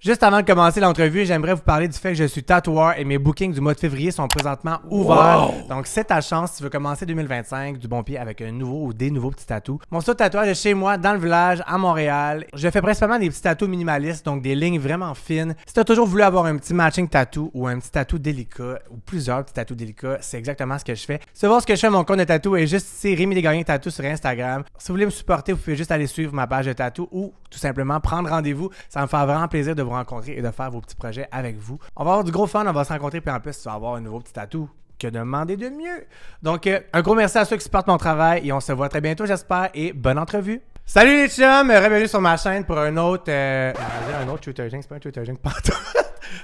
Juste avant de commencer l'entrevue, j'aimerais vous parler du fait que je suis tatoueur et mes bookings du mois de février sont présentement ouverts. Wow. Donc, c'est ta chance si tu veux commencer 2025 du bon pied avec un nouveau ou des nouveaux petits tatous. Mon studio de tatouage est chez moi, dans le village, à Montréal. Je fais principalement des petits tatous minimalistes, donc des lignes vraiment fines. Si tu as toujours voulu avoir un petit matching tattoo ou un petit tatou délicat ou plusieurs petits tatous délicats, c'est exactement ce que je fais. Si tu veux voir ce que je fais, mon compte de tatou est juste ici, Rémi Desgagnés Tatou sur Instagram. Si vous voulez me supporter, vous pouvez juste aller suivre ma page de tatou ou tout simplement prendre rendez-vous. Ça me fait vraiment plaisir de vous rencontrer et de faire vos petits projets avec vous. On va avoir du gros fun, on va se rencontrer, puis en plus, tu vas avoir un nouveau petit tatou. Que demander de mieux? Donc, un gros merci à ceux qui supportent mon travail et on se voit très bientôt, j'espère, et bonne entrevue. Salut les chums, bienvenue sur ma chaîne pour un autre... un autre Shooter Jink, c'est pas un Shooter Jink partout.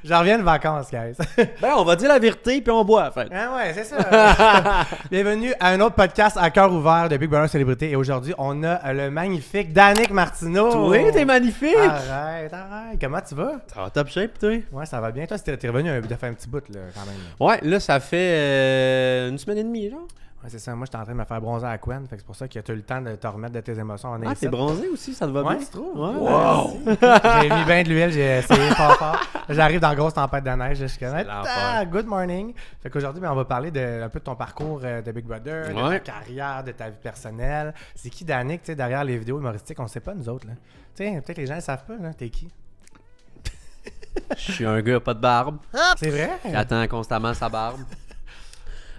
J'en reviens de vacances, guys. Ben, on va dire la vérité puis on boit, en fait. Ah ouais, c'est ça. Bienvenue à un autre podcast à cœur ouvert de Big Brother Célébrité. Et aujourd'hui, on a le magnifique Danick Martineau. Oui, t'es magnifique. Arrête. Comment tu vas? Ça va top shape, toi? Ouais, ça va bien. Toi, t'es revenu de faire un petit bout, là, quand même. Ouais, là, ça fait une semaine et demie, genre. Ouais, c'est ça. Moi, j'étais en train de me faire bronzer à Quen. Fait que c'est pour ça que tu as eu le temps de te remettre de tes émotions. Ah, t'es bronzé aussi, ça te va bien, tu trouves? Ouais. Wow! J'ai mis bien de l'huile, j'ai essayé fort. J'arrive dans la grosse tempête de neige. Je suis good morning. Fait qu'aujourd'hui, on va parler un peu de ton parcours de Big Brother, de ta carrière, de ta vie personnelle. C'est qui Danick, tu sais, derrière les vidéos humoristiques? On sait pas, nous autres, là. Tu sais, peut-être que les gens ne savent pas, là. T'es qui? Je suis un gars pas de barbe. C'est vrai? Qui attend constamment sa barbe.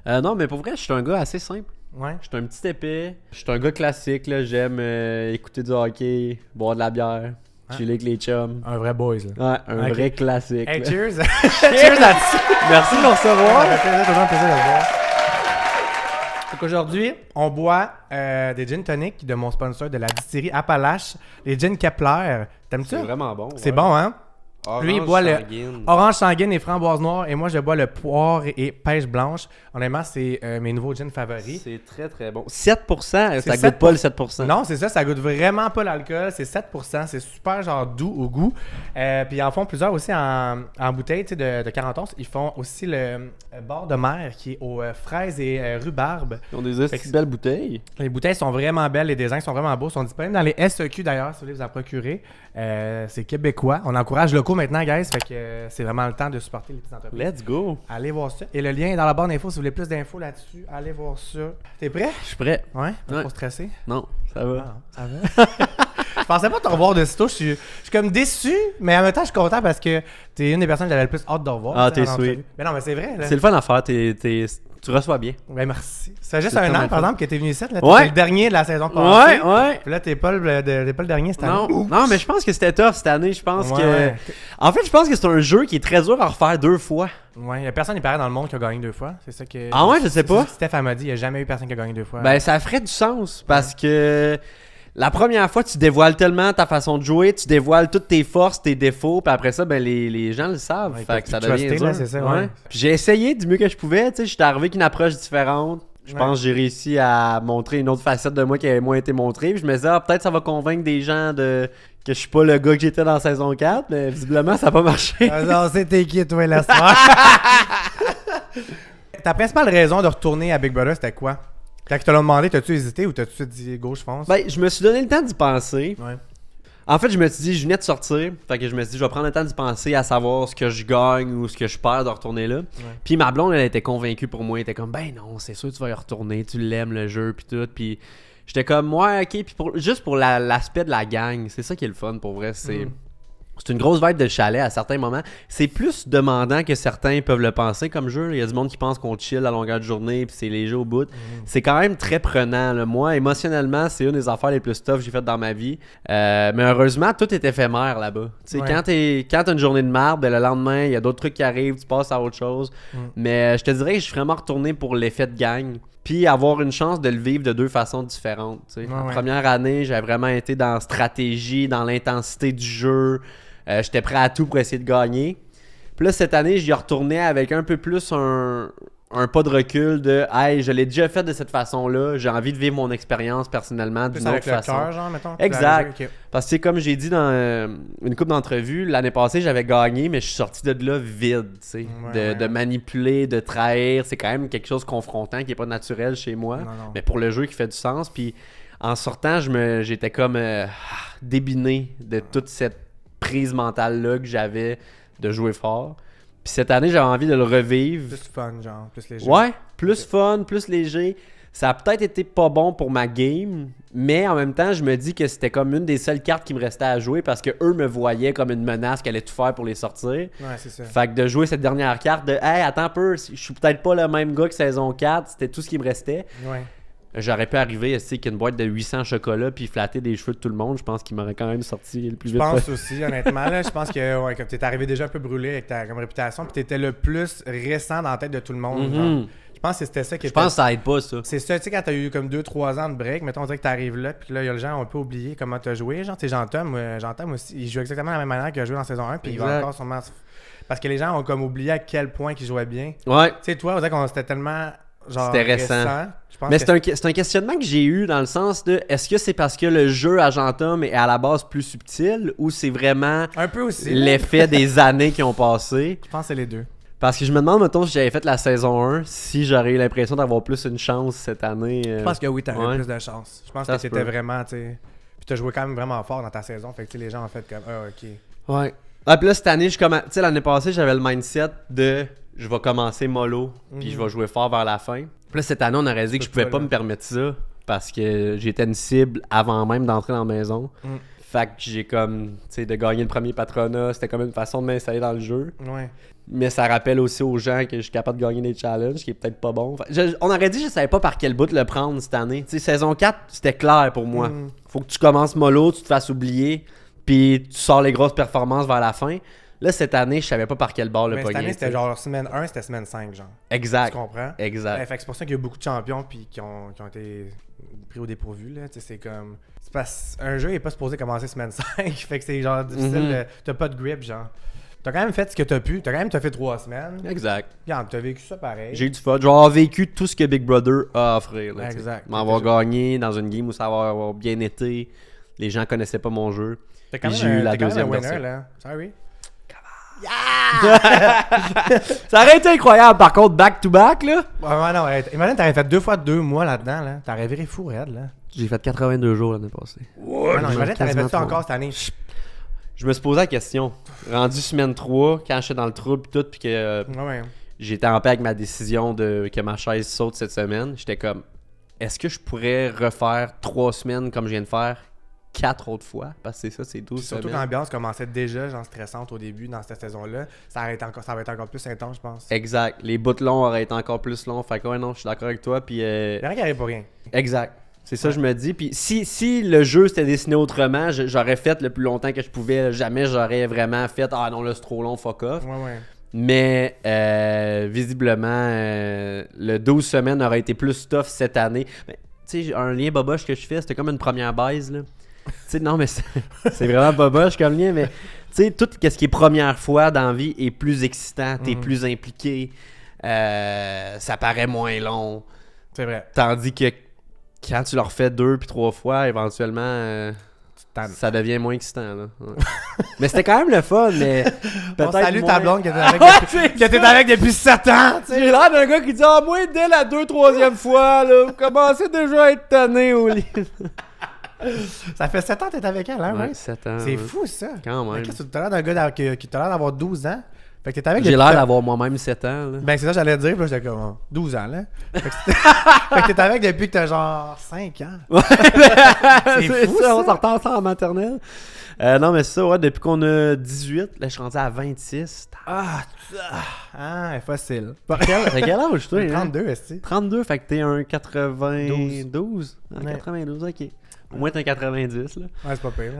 Non, mais pour vrai, je suis un gars assez simple. Ouais. Je suis un petit épais. Je suis un gars classique, là. J'aime écouter du hockey, boire de la bière, chiller avec les chums. Un vrai boys, là. Ouais, un vrai classique. Hey, cheers! Cheers là-dessus! Merci de me recevoir! Ça fait toujours un plaisir de le voir. Donc aujourd'hui, on boit des gin tonic de mon sponsor de la distillerie Appalache, les gin Kepler. T'aimes ça? C'est vraiment bon. C'est bon, hein? Orange Lui, il boit sanguine. le orange sanguine et framboise noire. Et moi, je bois le poire et pêche blanche. Honnêtement, c'est mes nouveaux gins favoris. C'est très, très bon. 7%, ça 7%. goûte pas le 7%. Non, c'est ça. Ça goûte vraiment pas l'alcool. C'est 7%. C'est super genre doux au goût. Puis ils en font plusieurs aussi en bouteille de 40 onces. Ils font aussi le bord de mer qui est aux fraises et rhubarbe. Ils ont des belles bouteilles. Les bouteilles sont vraiment belles. Les designs sont vraiment beaux. Ils sont disponibles dans les SEQ d'ailleurs, si vous voulez vous en procurer. C'est québécois. On encourage locaux maintenant, guys. Fait que c'est vraiment le temps de supporter les petites entreprises. Let's go! Allez voir ça. Et le lien est dans la barre d'infos si vous voulez plus d'infos là-dessus. Allez voir ça. T'es prêt? Je suis prêt. Ouais? Pas Ouais. trop stressé? Non, ça va. Ah, ça va. Je pensais pas te revoir de sitôt. Je suis comme déçu, mais en même temps, je suis content parce que t'es une des personnes que j'avais le plus hâte de revoir. Ah, t'sais, t'es en sweet. entrevue. Mais non, mais c'est vrai. Là. C'est le fun à faire. Tu reçois bien. Ben merci. Ça fait juste C'est un an, tellement par fun. exemple, que t'es venu ici. Là. Ouais. T'es le dernier de la saison passée. Ouais. Puis là, t'es pas le dernier cette année. Non, mais je pense que c'était tough cette année. Je pense Ouais, que. ouais. En fait, je pense que c'est un jeu qui est très dur à refaire 2 fois. Ouais, il y a personne qui paraît dans le monde qui a gagné 2 fois. C'est ça que. Ah ouais, je sais pas. C'est ça que Steph elle m'a dit, il y a jamais eu personne qui a gagné 2 fois. Ben, ça ferait du sens parce que. La première fois, tu dévoiles tellement ta façon de jouer, tu dévoiles toutes tes forces, tes défauts, puis après ça, ben les gens le savent. Ouais, Fait que ça ils devient truster, dur. là, c'est ça, ouais. Puis j'ai essayé du mieux que je pouvais, tu sais, j'étais arrivé avec une approche différente. Je pense que j'ai réussi à montrer une autre facette de moi qui avait moins été montrée. Puis je me disais, peut-être ça va convaincre des gens que je suis pas le gars que j'étais dans saison 4, mais visiblement, ça n'a pas marché. Non, c'était qui, toi, la soirée? Ta principale raison de retourner à Big Brother, c'était quoi? Quand ils te l'ont demandé, t'as-tu hésité ou t'as-tu dit go, je fonce? Ben, je me suis donné le temps d'y penser. Ouais. En fait, je me suis dit, je venais de sortir. Fait que je me suis dit, je vais prendre le temps d'y penser à savoir ce que je gagne ou ce que je perds de retourner là. Ouais. Puis ma blonde, elle était convaincue pour moi. Elle était comme, ben non, c'est sûr, tu vas y retourner. Tu l'aimes, le jeu, puis tout. Puis j'étais comme, ouais, ok. Puis juste pour l'aspect de la gang, c'est ça qui est le fun pour vrai. C'est une grosse vibe de chalet à certains moments. C'est plus demandant que certains peuvent le penser comme jeu. Il y a du monde qui pense qu'on chill à longueur de journée puis c'est léger au bout. C'est quand même très prenant. Là. Moi, émotionnellement, c'est une des affaires les plus tough que j'ai faites dans ma vie. Mais heureusement, tout est éphémère là-bas. Ouais. Quand t'as une journée de merde, ben, le lendemain, il y a d'autres trucs qui arrivent, tu passes à autre chose. Mais je te dirais que je suis vraiment retourné pour l'effet de gang. Puis avoir une chance de le vivre de 2 façons différentes. La première année, j'avais vraiment été dans la stratégie, dans l'intensité du jeu. J'étais prêt à tout pour essayer de gagner. Puis là, cette année, j'y retournais avec un peu plus un pas de recul de « Hey, je l'ai déjà fait de cette façon-là. J'ai envie de vivre mon expérience personnellement d'une autre façon. » Avec le cœur, genre, mettons. Exact. Okay. Parce que comme j'ai dit dans une couple d'entrevues, l'année passée, j'avais gagné, mais je suis sorti de là vide. De manipuler, de trahir. C'est quand même quelque chose de confrontant qui n'est pas naturel chez moi. Non. Mais pour le jeu qui fait du sens. Puis en sortant, j'étais comme débiné de toute cette prise mentale-là que j'avais de jouer fort. Puis cette année, j'avais envie de le revivre. Plus fun, genre, plus léger. Ouais, plus fun, plus léger. Ça a peut-être été pas bon pour ma game, mais en même temps, je me dis que c'était comme une des seules cartes qui me restait à jouer parce que eux me voyaient comme une menace qui allait tout faire pour les sortir. Ouais, c'est ça. Fait que de jouer cette dernière carte de « Hey, attends un peu, je suis peut-être pas le même gars que saison 4 », c'était tout ce qui me restait. Ouais. J'aurais pu arriver qu'une boîte de 800 chocolats puis flatter des cheveux de tout le monde. Je pense qu'il m'aurait quand même sorti le plus Je vite. pense aussi, honnêtement. Là, je pense que ouais, comme t'es arrivé déjà un peu brûlé avec ta comme réputation, puis t'étais le plus récent dans la tête de tout le monde. Genre. Je pense que c'était ça qui Je pense que ça aide pas, ça. C'est ça, tu sais, quand t'as eu comme 2-3 ans de break, mettons, on dirait que t'arrives là, puis là, il y a le gens ont un peu oublié comment t'as joué. Genre, tu sais, Jean-Tom aussi, il joue exactement de la même manière qu'il a joué dans saison 1, puis il va encore sûrement. Parce que les gens ont comme oublié à quel point qu'il jouait bien. Ouais. Tu sais, toi, on dirait qu'on c'était tellement. Genre, c'était récent. Je pense mais que c'est un questionnement que j'ai eu dans le sens de est-ce que c'est parce que le jeu à Jean-Tom est à la base plus subtil ou c'est vraiment un peu aussi l'effet des années qui ont passé? Je pense que c'est les deux. Parce que je me demande, mettons, si j'avais fait la saison 1, si j'aurais eu l'impression d'avoir plus une chance cette année. Je pense que oui, t'aurais plus de chance. Je pense ça que t'étais vraiment, tu sais. Puis t'as joué quand même vraiment fort dans ta saison. Fait que les gens ont fait comme, ah, ok. Ouais. Ah, puis là, cette année, tu sais, l'année passée, j'avais le mindset de je vais commencer mollo, puis je vais jouer fort vers la fin. Puis là, cette année, on aurait dit que je pouvais pas me permettre ça parce que j'étais une cible avant même d'entrer dans la maison. Fait que j'ai comme, tu sais, de gagner le premier patronat, c'était comme une façon de m'installer dans le jeu. Ouais. Mais ça rappelle aussi aux gens que je suis capable de gagner des challenges, qui est peut-être pas bon. On aurait dit que je savais pas par quel bout le prendre cette année. Tu sais, saison 4, c'était clair pour moi. Faut que tu commences mollo, tu te fasses oublier, puis tu sors les grosses performances vers la fin. Là, cette année, je savais pas par quel bord le pogner. Cette année, c'était genre semaine 1, c'était semaine 5, genre. Exact. Tu comprends? Exact. Ouais, fait que c'est pour ça qu'il y a beaucoup de champions puis qui ont été pris au dépourvu, là. Tu sais, c'est comme... C'est parce qu'un jeu n'est pas supposé commencer semaine 5, fait que c'est genre difficile. T'as pas de grip, genre. T'as quand même fait ce que t'as pu. T'as fait 3 semaines. Exact. Regarde, t'as vécu ça pareil. J'ai eu du fun. Je vais avoir vécu tout ce que Big Brother a à offrir. Là, exact. M'avoir gagné dans une game où ça va avoir bien été. Les gens connaissaient pas mon jeu. Puis j'ai eu la deuxième version. Là. Sorry. Ça aurait été incroyable, par contre, back-to-back, là. Ouais, non, imagine, t'avais fait 2 fois 2 mois là-dedans, là. T'aurais viré fou, raide, là. J'ai fait 82 jours l'année passée. Ouais, non, imagine, t'aurais fait ça encore cette année. Je me suis posé la question. Rendu semaine 3, quand j'étais dans le trouble et tout, puis que j'étais en paix avec ma décision que ma chaise saute cette semaine, j'étais comme, est-ce que je pourrais refaire 3 semaines comme je viens de faire 4 autres fois? Parce que c'est ça, c'est 12 semaines. Surtout que l'ambiance commençait déjà genre stressante au début dans cette saison-là. Ça va être encore plus intense, je pense. Exact. Les bouts longs auraient été encore plus longs. Fait que ouais, non, je suis d'accord avec toi. Puis, il n'y a rien qui arrive pour rien. Exact. C'est ça, je me dis. Puis si le jeu s'était dessiné autrement, j'aurais fait le plus longtemps que je pouvais. Jamais j'aurais vraiment fait « Ah non, là, c'est trop long, fuck off. » Ouais. Mais visiblement, le 12 semaines aurait été plus tough cette année. Tu sais, un lien boboche que je fais, c'était comme une première baise, là. Tu sais, non, mais c'est vraiment boboche comme lien, mais tu sais, tout ce qui est première fois dans la vie est plus excitant, t'es plus impliqué, ça paraît moins long. C'est vrai. Tandis que quand tu le refais 2 puis 3 fois, éventuellement, ça devient moins excitant. Là. Ouais. Mais c'était quand même le fun, mais peut-être salut moins... ta blonde qui était avec depuis 7 ans. J'ai l'air d'un gars qui dit « Ah, moi, dès la 2-3e fois, là, vous commencez déjà à être tanné au lit. » Ça fait 7 ans que t'es avec elle, hein? Ouais, 7 ans. C'est fou, ça. Quand même. Tu as l'air d'un gars qui t'a l'air d'avoir 12 ans. Fait que t'es avec J'ai l'air d'avoir moi-même 7 ans. Là. Ben, c'est ça que j'allais dire. Puis là, j'étais comme 12 ans, là. Fait que t'es avec depuis que t'as genre 5 ans. Ouais, c'est fou, ça. On s'en retard ça en maternelle. Non, mais c'est ça, ouais, depuis qu'on a 18, là, je suis rendu à 26. Facile. T'as quel âge, toi? 32, est-ce que 32, fait que t'es un 92. 12. 92, ok. Au moins, t'es un 90, là. Ouais, c'est pas pire.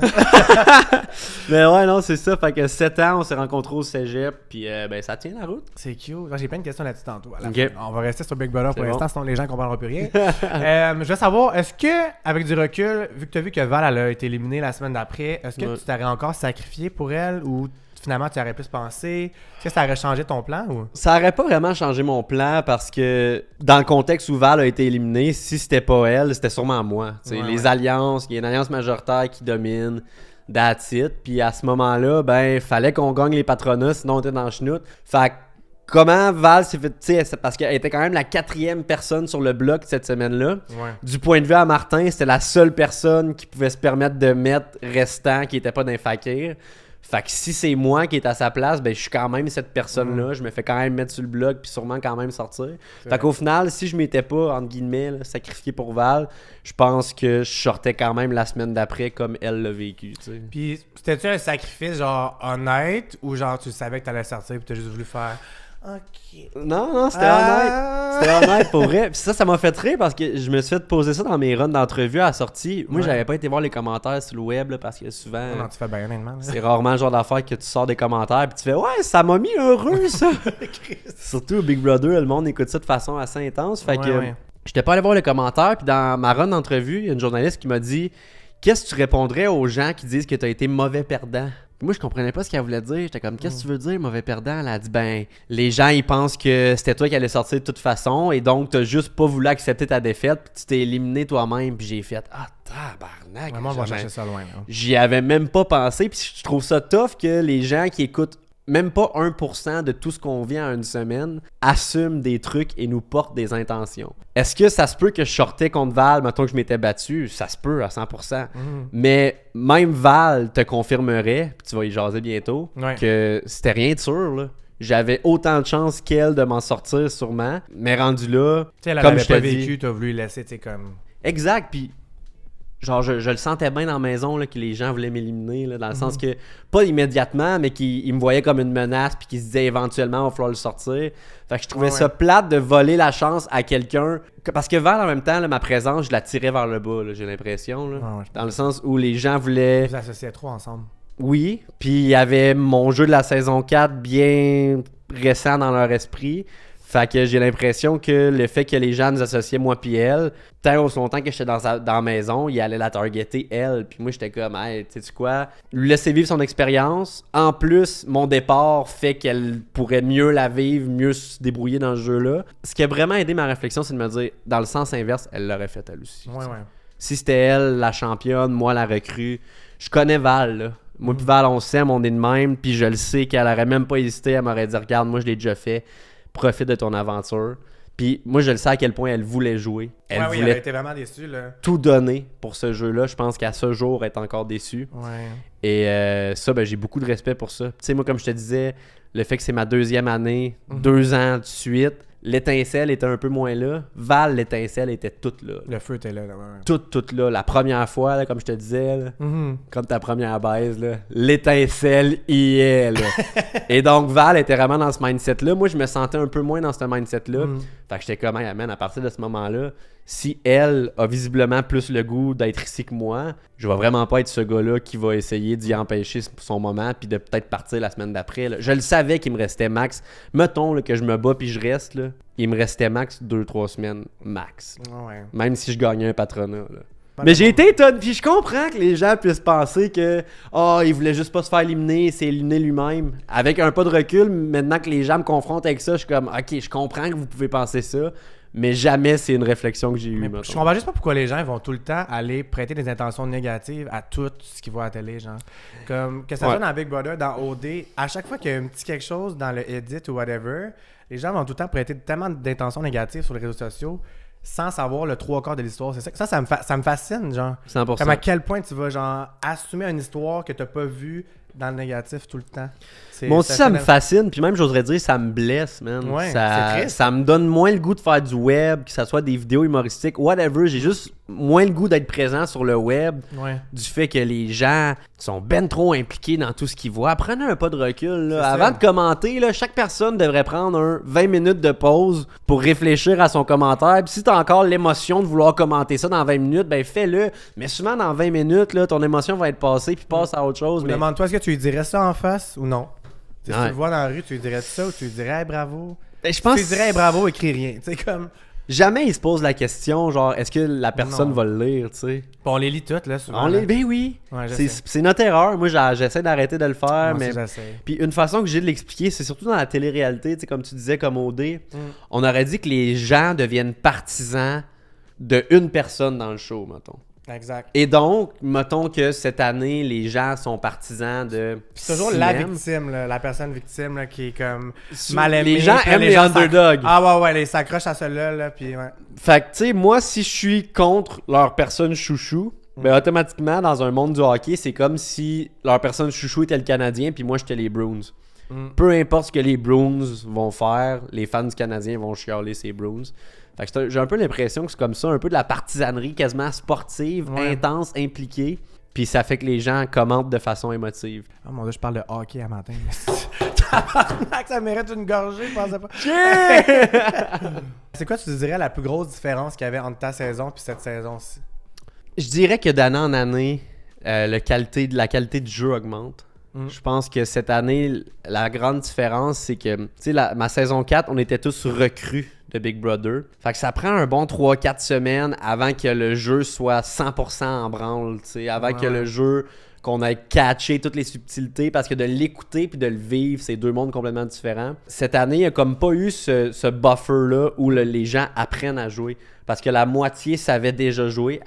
Mais ouais, non, c'est ça. Fait que 7 ans, on s'est rencontrés au cégep, puis ben, ça tient la route. C'est cute. J'ai plein de questions là-dessus tantôt. Okay. On va rester sur Big Brother pour l'instant, sinon les gens comprendront plus rien. Je veux savoir, est-ce que, avec du recul, vu que tu as vu que Val elle a été éliminée la semaine d'après, est-ce que tu t'aurais encore sacrifié pour elle ou finalement tu aurais plus pensé? Est-ce que ça aurait changé ton plan ou? Ça aurait pas vraiment changé mon plan parce que dans le contexte où Val a été éliminée, si c'était pas elle, c'était sûrement moi. Les alliances, il y a une alliance majoritaire qui domine, that's it. Puis à ce moment-là, ben fallait qu'on gagne les patronats, sinon on était dans le chenoute. Fait que comment Val s'est fait, tu sais, parce qu'elle était quand même la 4e personne sur le bloc cette semaine-là. Ouais. Du point de vue à Martin, c'était la seule personne qui pouvait se permettre de mettre restant qui était pas d'un fakir. Fait que si c'est moi qui est à sa place, ben je suis quand même cette personne-là. Je me fais quand même mettre sur le blog puis sûrement quand même sortir. Fait qu'au final, si je m'étais pas, entre guillemets, là, sacrifié pour Val, je pense que je sortais quand même la semaine d'après comme elle l'a vécu, tu sais. Puis, c'était-tu un sacrifice, genre, honnête, ou genre, tu savais que t'allais sortir pis t'as juste voulu faire... OK. Non, c'était honnête. C'était honnête pour vrai. Puis ça m'a fait rire parce que je me suis fait poser ça dans mes runs d'entrevue à la sortie. Moi, j'avais pas été voir les commentaires sur le web là, parce que souvent. Non, tu fais bien, honnêtement. C'est rarement le genre d'affaire que tu sors des commentaires puis tu fais ouais, ça m'a mis heureux ça. Surtout au Big Brother, le monde écoute ça de façon assez intense. Fait que j'étais pas allé voir les commentaires. Puis dans ma run d'entrevue, il y a une journaliste qui m'a dit qu'est-ce que tu répondrais aux gens qui disent que tu as été mauvais perdant? Moi, je comprenais pas ce qu'elle voulait dire. J'étais comme, qu'est-ce que tu veux dire, mauvais perdant? Elle a dit, ben, les gens, ils pensent que c'était toi qui allais sortir de toute façon et donc t'as juste pas voulu accepter ta défaite puis tu t'es éliminé toi-même. Puis j'ai fait, ah, tabarnak. Vraiment, on va chercher ça loin. Là. J'y avais même pas pensé. Puis je trouve ça tough que les gens qui écoutent même pas 1% de tout ce qu'on vit en une semaine assument des trucs et nous portent des intentions. Est-ce que ça se peut que je sortais contre Val, mettons que je m'étais battu? Ça se peut à 100%. Mais même Val te confirmerait, puis tu vas y jaser bientôt, que c'était rien de sûr, là. J'avais autant de chance qu'elle de m'en sortir sûrement, mais rendu là, elle comme avait je te pas dis... vécu, t'as voulu laisser, tu sais, comme... Exact, puis... Genre, je le sentais bien dans la maison là, que les gens voulaient m'éliminer, là, dans le sens que, pas immédiatement, mais qu'ils me voyaient comme une menace, puis qu'ils se disaient éventuellement, il va falloir le sortir. Fait que je trouvais ça plate de voler la chance à quelqu'un. Parce que Val, en même temps, là, ma présence, je la tirais vers le bas, là, j'ai l'impression. Là, dans le sens où les gens voulaient. Vous associez trop ensemble. Oui, puis il y avait mon jeu de la saison 4 bien récent dans leur esprit. Fait que j'ai l'impression que le fait que les gens nous associaient moi puis elle, tant aussi longtemps que j'étais dans la maison, ils allaient la targeter elle. Puis moi j'étais comme, hey, tu sais quoi, lui laisser vivre son expérience. En plus, mon départ fait qu'elle pourrait mieux la vivre, mieux se débrouiller dans ce jeu-là. Ce qui a vraiment aidé ma réflexion, c'est de me dire, dans le sens inverse, elle l'aurait fait elle aussi. Si c'était elle la championne, moi la recrue, je connais Val là. Moi puis Val on s'aime, on est de même, puis je le sais qu'elle aurait même pas hésité, elle m'aurait dit regarde, moi je l'ai déjà fait. Profite de ton aventure. Puis moi, je le sais à quel point elle voulait jouer. Elle voulait elle était vraiment déçue, là. tout donner pour ce jeu-là. Je pense qu'à ce jour, elle est encore déçue. Et ça, ben, j'ai beaucoup de respect pour ça. Tu sais, moi, comme je te disais, le fait que c'est ma deuxième année, 2 ans de suite, l'étincelle était un peu moins là. Val, l'étincelle était toute là. Le feu était là. Toute là. La première fois, là, comme je te disais, là, comme ta première baise, là, l'étincelle y est. Là. Et donc, Val était vraiment dans ce mindset-là. Moi, je me sentais un peu moins dans ce mindset-là. Fait que j'étais comme, hey, man, à partir de ce moment-là, si elle a visiblement plus le goût d'être ici que moi, je vais vraiment pas être ce gars-là qui va essayer d'y empêcher son moment puis de peut-être partir la semaine d'après. Là. Je le savais qu'il me restait max. Mettons là, que je me bats puis je reste, là, il me restait max 2-3 semaines max. Même si je gagnais un patronat. Là. Mais j'ai été étonné, puis je comprends que les gens puissent penser que il voulait juste pas se faire éliminer, c'est éliminé lui-même. Avec un pas de recul, maintenant que les gens me confrontent avec ça, je suis comme ok, je comprends que vous pouvez penser ça. Mais jamais c'est une réflexion que j'ai eue. Je comprends juste pas pourquoi les gens vont tout le temps aller prêter des intentions négatives à tout ce qu'ils voient à la télé, genre. Comme, que ça soit dans Big Brother, dans OD, à chaque fois qu'il y a un petit quelque chose dans le edit ou whatever, les gens vont tout le temps prêter tellement d'intentions négatives sur les réseaux sociaux sans savoir le 3/4 de l'histoire. C'est ça, ça me fascine, genre. 100%. Comme à quel point tu vas, genre, assumer une histoire que t'as pas vue dans le négatif tout le temps. Moi aussi, ça me fascine, puis même, j'oserais dire, ça me blesse, man. Ça me donne moins le goût de faire du web, que ça soit des vidéos humoristiques, whatever. J'ai juste moins le goût d'être présent sur le web, du fait que les gens sont ben trop impliqués dans tout ce qu'ils voient. Prenez un pas de recul. Là. Avant de commenter, là, chaque personne devrait prendre 20 minutes de pause pour réfléchir à son commentaire. Puis si t'as encore l'émotion de vouloir commenter ça dans 20 minutes, ben fais-le. Mais souvent, dans 20 minutes, là, ton émotion va être passée, puis passe à autre chose. Demande-toi, est-ce que tu lui dirais ça en face ou non? Si tu le vois dans la rue, tu lui dirais ça ou tu lui dirais hey, bravo? Je pense... Tu lui dirais hey, bravo, écris rien. Tu sais, comme... Jamais il se pose la question, genre, est-ce que la personne va le lire, tu sais? On les lit toutes, là, souvent. Ben oui. C'est notre erreur. Moi, j'essaie d'arrêter de le faire. Moi mais aussi, puis une façon que j'ai de l'expliquer, c'est surtout dans la télé-réalité, tu sais, comme tu disais, comme OD. On aurait dit que les gens deviennent partisans de une personne dans le show, mettons. Exact. Et donc, mettons que cette année, les gens sont partisans de... C'est toujours la victime, là, la personne victime là, qui est comme mal aimée. Les gens aiment les underdogs. Ah ouais, ils s'accrochent à cela, là, puis ouais. Fait que, tu sais, moi, si je suis contre leur personne chouchou, ben automatiquement, dans un monde du hockey, c'est comme si leur personne chouchou était le Canadien, puis moi, j'étais les Bruins. Peu importe ce que les Bruins vont faire, les fans du Canadien vont chialer ces Bruins. Fait que j'ai un peu l'impression que c'est comme ça, un peu de la partisanerie quasiment sportive, intense, impliquée. Puis ça fait que les gens commentent de façon émotive. Oh mon Dieu, je parle de hockey à matin. Ça mérite une gorgée, je pensais pas. C'est quoi, tu dirais, la plus grosse différence qu'il y avait entre ta saison et cette saison-ci? Je dirais que d'année en année, la qualité du jeu augmente. Je pense que cette année, la grande différence, c'est que, tu sais, ma saison 4, on était tous recrues de Big Brother. Fait que ça prend un bon 3-4 semaines avant que le jeu soit 100% en branle, tu sais, avant que le jeu, qu'on ait catché toutes les subtilités, parce que de l'écouter puis de le vivre, c'est deux mondes complètement différents. Cette année, il n'y a comme pas eu ce buffer-là où les gens apprennent à jouer. Parce que la moitié avait déjà joué,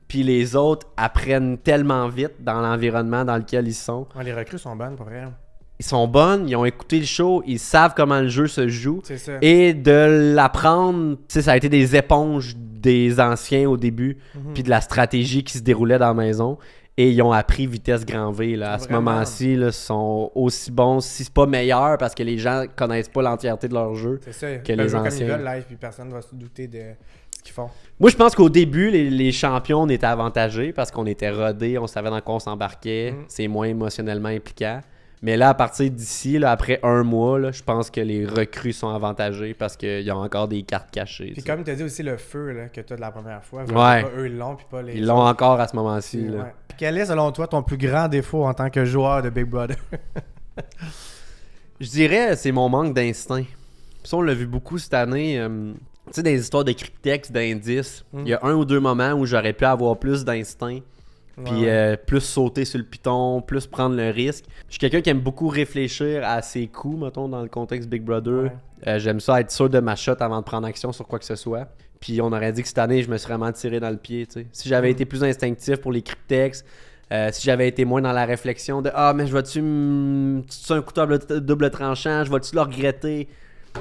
puis les autres apprennent tellement vite dans l'environnement dans lequel ils sont. Ouais, les recrues sont bonnes, pour vrai. Ils sont bonnes, ils ont écouté le show, ils savent comment le jeu se joue. C'est ça. Et de l'apprendre, tu sais, ça a été des éponges des anciens au début, puis de la stratégie qui se déroulait dans la maison. Et ils ont appris vitesse grand V. Là. À ce moment-ci, ils sont aussi bons, si c'est pas meilleur, parce que les gens connaissent pas l'entièreté de leur jeu que les anciens. Comme ils veulent live, puis personne ne va se douter de ce qu'ils font. Moi, je pense qu'au début, les champions, on était avantagés parce qu'on était rodés, on savait dans quoi on s'embarquait. C'est moins émotionnellement impliquant. Mais là, à partir d'ici, là, après un mois, là, je pense que les recrues sont avantagés parce qu'il y a encore des cartes cachées. Puis comme tu as dit aussi, le feu là, que tu as de la première fois, eux, ils l'ont, puis pas les Ils l'ont encore à ce moment-ci. Là. Ouais. Quel est, selon toi, ton plus grand défaut en tant que joueur de Big Brother? Je dirais c'est mon manque d'instinct. Ça, on l'a vu beaucoup cette année. Tu sais, des histoires de cryptex, d'indices. Il y a un ou deux moments où j'aurais pu avoir plus d'instinct. Puis plus sauter sur le piton, plus prendre le risque. Je suis quelqu'un qui aime beaucoup réfléchir à ses coups, mettons, dans le contexte Big Brother. J'aime ça être sûr de ma shot avant de prendre action sur quoi que ce soit. Puis on aurait dit que cette année, je me suis vraiment tiré dans le pied. T'sais. Si j'avais été plus instinctif pour les cryptex, si j'avais été moins dans la réflexion de « Ah, mais je vais-tu un couteau à double tranchant? Je vais-tu le regretter? »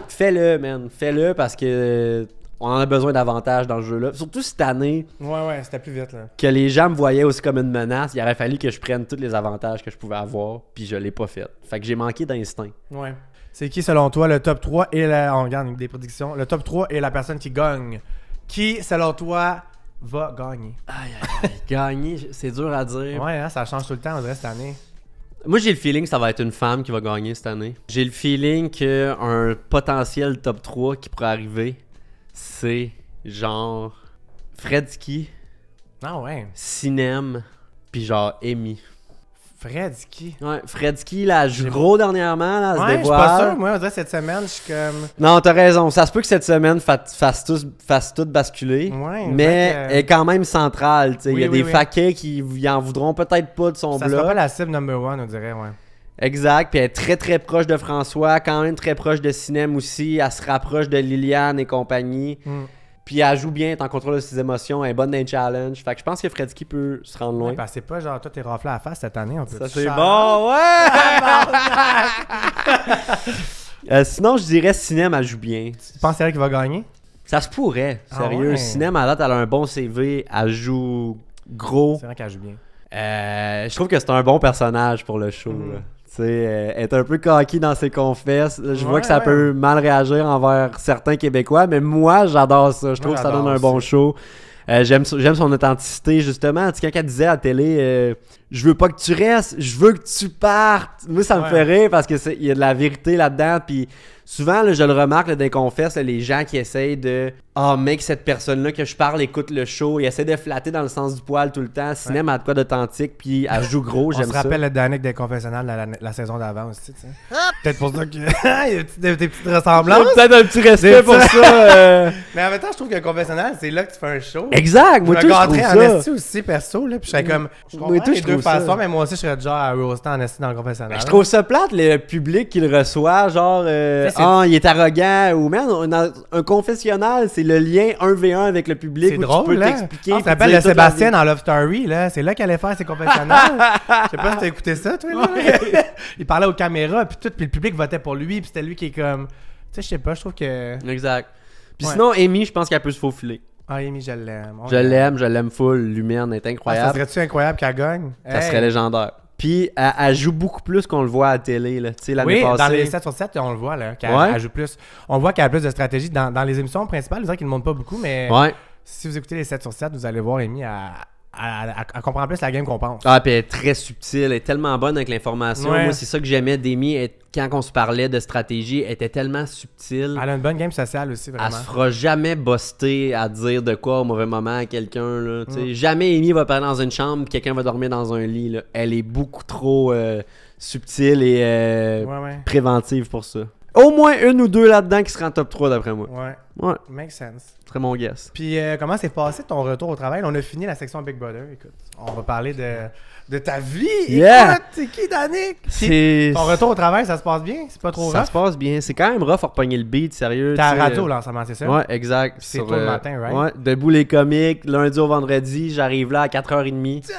Fais-le, man. Fais-le parce que... On en a besoin davantage dans le jeu-là. Surtout cette année. Ouais, c'était plus vite, là. Que les gens me voyaient aussi comme une menace. Il aurait fallu que je prenne tous les avantages que je pouvais avoir. Puis je l'ai pas fait. Fait que j'ai manqué d'instinct. Ouais. C'est qui, selon toi, le top 3 et on regarde des prédictions. Le top 3 est la personne qui gagne. Qui, selon toi, va gagner? Gagner, c'est dur à dire. Ouais, hein, ça change tout le temps, on dirait, cette année. Moi, j'ai le feeling que ça va être une femme qui va gagner cette année. J'ai le feeling qu'un potentiel top 3 qui pourrait arriver, c'est genre Fredski, Sinem, puis genre Amy. Fredski? Ouais, Fredski, là, joue gros dernièrement, là, se dévoile. Je suis pas sûr, moi, on dirait cette semaine, je suis comme... Non, t'as raison, ça se peut que cette semaine fasse tout basculer, mais elle est quand même centrale, tu sais. Il y a des faquets qui en voudront peut-être pas de son bloc. Ça sera pas la cible number one, on dirait, ouais. Exact, puis elle est très très proche de François, quand même très proche de Sinem aussi, elle se rapproche de Liliane et compagnie. Puis elle joue bien, elle est en contrôle de ses émotions, elle est bonne dans les challenges. Fait que je pense que Fredski peut se rendre loin. Ouais, parce que c'est pas genre toi t'es raflé à la face cette année, on peut. Ça c'est bon, ouais! Sinon, je dirais Sinem, elle joue bien. Tu penses qu'il va gagner? Ça se pourrait, sérieux. Sinem, à date, elle a un bon CV, elle joue gros. C'est vrai qu'elle joue bien. Je trouve que c'est un bon personnage pour le show. Là. Elle est un peu cocky dans ses confesses. Je vois que ça peut mal réagir envers certains Québécois, mais moi, j'adore ça. Je trouve que ça donne un bon show. J'aime son authenticité, justement. Tu sais, quand elle disait à la télé je veux pas que tu restes, je veux que tu partes. Moi, ça me fait rire parce qu'il y a de la vérité là-dedans. Puis souvent, là, je le remarque là, dans les confesses, là, les gens qui essayent de mec, cette personne-là que je parle écoute le show, ils essaient de flatter dans le sens du poil tout le temps. Sinem a de quoi d'authentique, puis elle joue gros, j'aime ça. On se rappelle le Danick des confessionnals la saison d'avant aussi, tu sais. Peut-être pour ça qu'il y a des petites ressemblances. Peut-être un petit respect pour ça. Mais en même temps, je trouve que le confessionnal, c'est là que tu fais un show. Exact, moi tout, je trouve ça. en esti aussi, perso, là, puis je serais comme... Je comprends les deux façons, ça. Mais moi aussi, je serais genre à roaster en esti dans le confessionnal. Je trouve ça plate, le public qui le reçoit, genre, il est arrogant, ou même, un confessionnal, c'est le lien 1v1 avec le public. C'est drôle, tu peux là. t'expliquer. Ça s'appelle le Sébastien dans Love Story, là. C'est là qu'elle allait faire ses confessionnals. Je sais pas si t'as écouté ça, toi, là. Il parlait aux caméras, puis tout, puis le public votait pour lui, puis c'était lui qui est comme... Tu sais, je sais pas, je trouve que... Exact. Puis sinon, Amy, je pense qu'elle peut se faufiler. Ah, Amy, je l'aime. Je l'aime full. L'humaine est Ça incroyable. serait-tu incroyable qu'elle gagne? Ça serait légendaire. Puis, elle joue beaucoup plus qu'on le voit à la télé, là. Tu sais, l'année Oui, passée. dans les 7 sur 7, on le voit, là, qu'elle elle joue plus. On voit qu'elle a plus de stratégie. Dans les émissions principales, je dirais qu'ils ne montrent pas beaucoup, mais si vous écoutez les 7 sur 7, vous allez voir Amy, elle comprend plus la game qu'on pense. Ah, puis elle est très subtile, elle est tellement bonne avec l'information. Ouais. Moi, c'est ça que j'aimais d'Amy. Quand on se parlait de stratégie, elle était tellement subtile. Elle a une bonne game sociale aussi, vraiment. Elle se fera jamais buster à dire de quoi au mauvais moment à quelqu'un. Là, Jamais Amy va parler dans une chambre, quelqu'un va dormir dans un lit. Là. Elle est beaucoup trop subtile et préventive pour ça. Au moins une ou deux là-dedans qui sera en top 3 d'après moi. Ouais. Makes sense. Très mon guess. Puis comment s'est passé ton retour au travail? On a fini la section Big Brother. Écoute, on va parler de ta vie. Yeah! Écoute, c'est qui, Danick? Ton retour au travail, ça se passe bien? C'est pas trop rough? Ça se passe bien. C'est quand même rough à repogner le beat, sérieux. T'es à la radio, là, en ce moment, c'est ça? Ouais, exact. C'est tôt le matin, right? Ouais, debout les comiques, lundi au vendredi, j'arrive là à 4h30.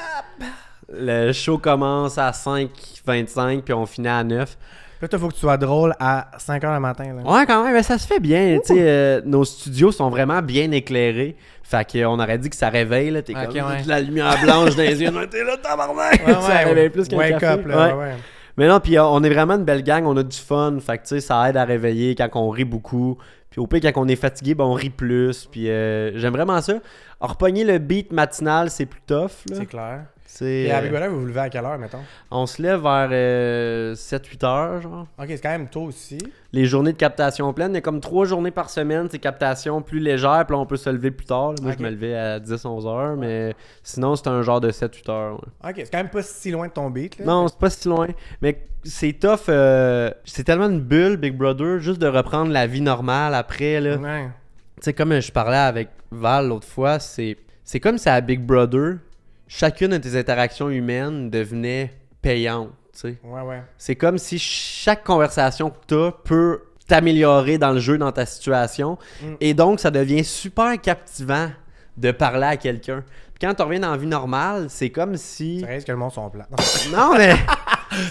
Le show commence à 5h25, puis on finit à 9h. Puis là, il faut que tu sois drôle à 5h le matin. Là. Ouais, quand même, mais ça se fait bien. Nos studios sont vraiment bien éclairés. Fait qu'on aurait dit que ça réveille. Là, t'es comme la lumière blanche dans les yeux. T'es là, tabarnak! Ça réveille plus qu'un wake café. Up, là, ouais. Mais non, puis on est vraiment une belle gang. On a du fun. Fait que ça aide à réveiller quand on rit beaucoup. Puis au pire, quand on est fatigué, ben, on rit plus. Puis j'aime vraiment ça. Repogner le beat matinal, c'est plus tough. Là. C'est clair. Et à Big Brother, vous vous levez à quelle heure, mettons? On se lève vers 7-8 heures, genre. Ok, c'est quand même tôt aussi. Les journées de captation pleine, il y a comme 3 journées par semaine, c'est captation plus légère, puis là, on peut se lever plus tard. Là. Moi, je me levais à 10-11 heures, mais sinon, c'est un genre de 7-8 heures. Ouais. Ok, c'est quand même pas si loin de ton beat, là. Non, c'est pas si loin, mais c'est tough. C'est tellement une bulle, Big Brother, juste de reprendre la vie normale après, là. Ouais. Tu sais, comme je parlais avec Val l'autre fois, c'est comme si à Big Brother, chacune de tes interactions humaines devenait payante, tu sais. Ouais. C'est comme si chaque conversation que tu as peut t'améliorer dans le jeu, dans ta situation. Et donc, ça devient super captivant de parler à quelqu'un. Puis quand tu reviens dans la vie normale, c'est comme si... Ça risque que le monde soit plat. Non, mais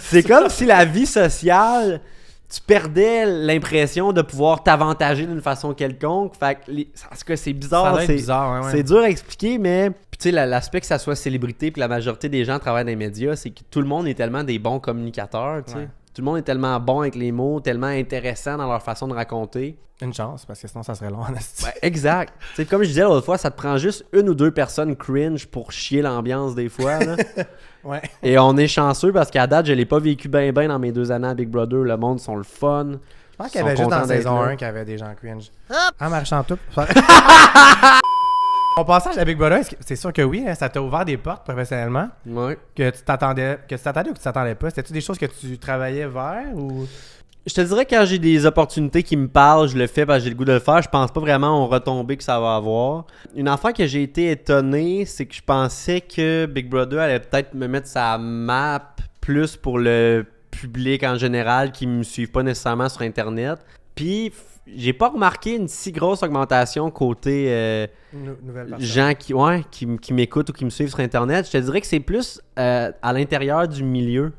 c'est comme si la vie sociale... Tu perdais l'impression de pouvoir t'avantager d'une façon quelconque. Fait que, en tout cas, c'est bizarre. Ça bizarre, ouais. C'est dur à expliquer, mais tu sais, l'aspect que ça soit célébrité puis la majorité des gens travaillent dans les médias, c'est que tout le monde est tellement des bons communicateurs, tu sais. Tout le monde est tellement bon avec les mots, tellement intéressant dans leur façon de raconter. Une chance, parce que sinon, ça serait long, en esti. Ouais, exact. T'sais, comme je disais l'autre fois, ça te prend juste une ou deux personnes cringe pour chier l'ambiance des fois. Là. Ouais. Et on est chanceux parce qu'à date, je l'ai pas vécu bien dans mes 2 années à Big Brother. Le monde sont le fun. Je pense qu'il y avait juste dans saison 1 qu'il y avait des gens cringe. En marchant tout. Au passage à Big Brother, c'est sûr que oui, hein, ça t'a ouvert des portes professionnellement. Ouais. Que tu t'attendais ou que tu t'attendais pas. C'était-tu des choses que tu travaillais vers ou... Je te dirais que quand j'ai des opportunités qui me parlent, je le fais parce que j'ai le goût de le faire. Je pense pas vraiment aux retombées que ça va avoir. Une affaire que j'ai été étonné, c'est que je pensais que Big Brother allait peut-être me mettre sa map plus pour le public en général qui me suivent pas nécessairement sur Internet. Puis j'ai pas remarqué une si grosse augmentation côté gens qui m'écoutent ou qui me suivent sur Internet. Je te dirais que c'est plus à l'intérieur du milieu.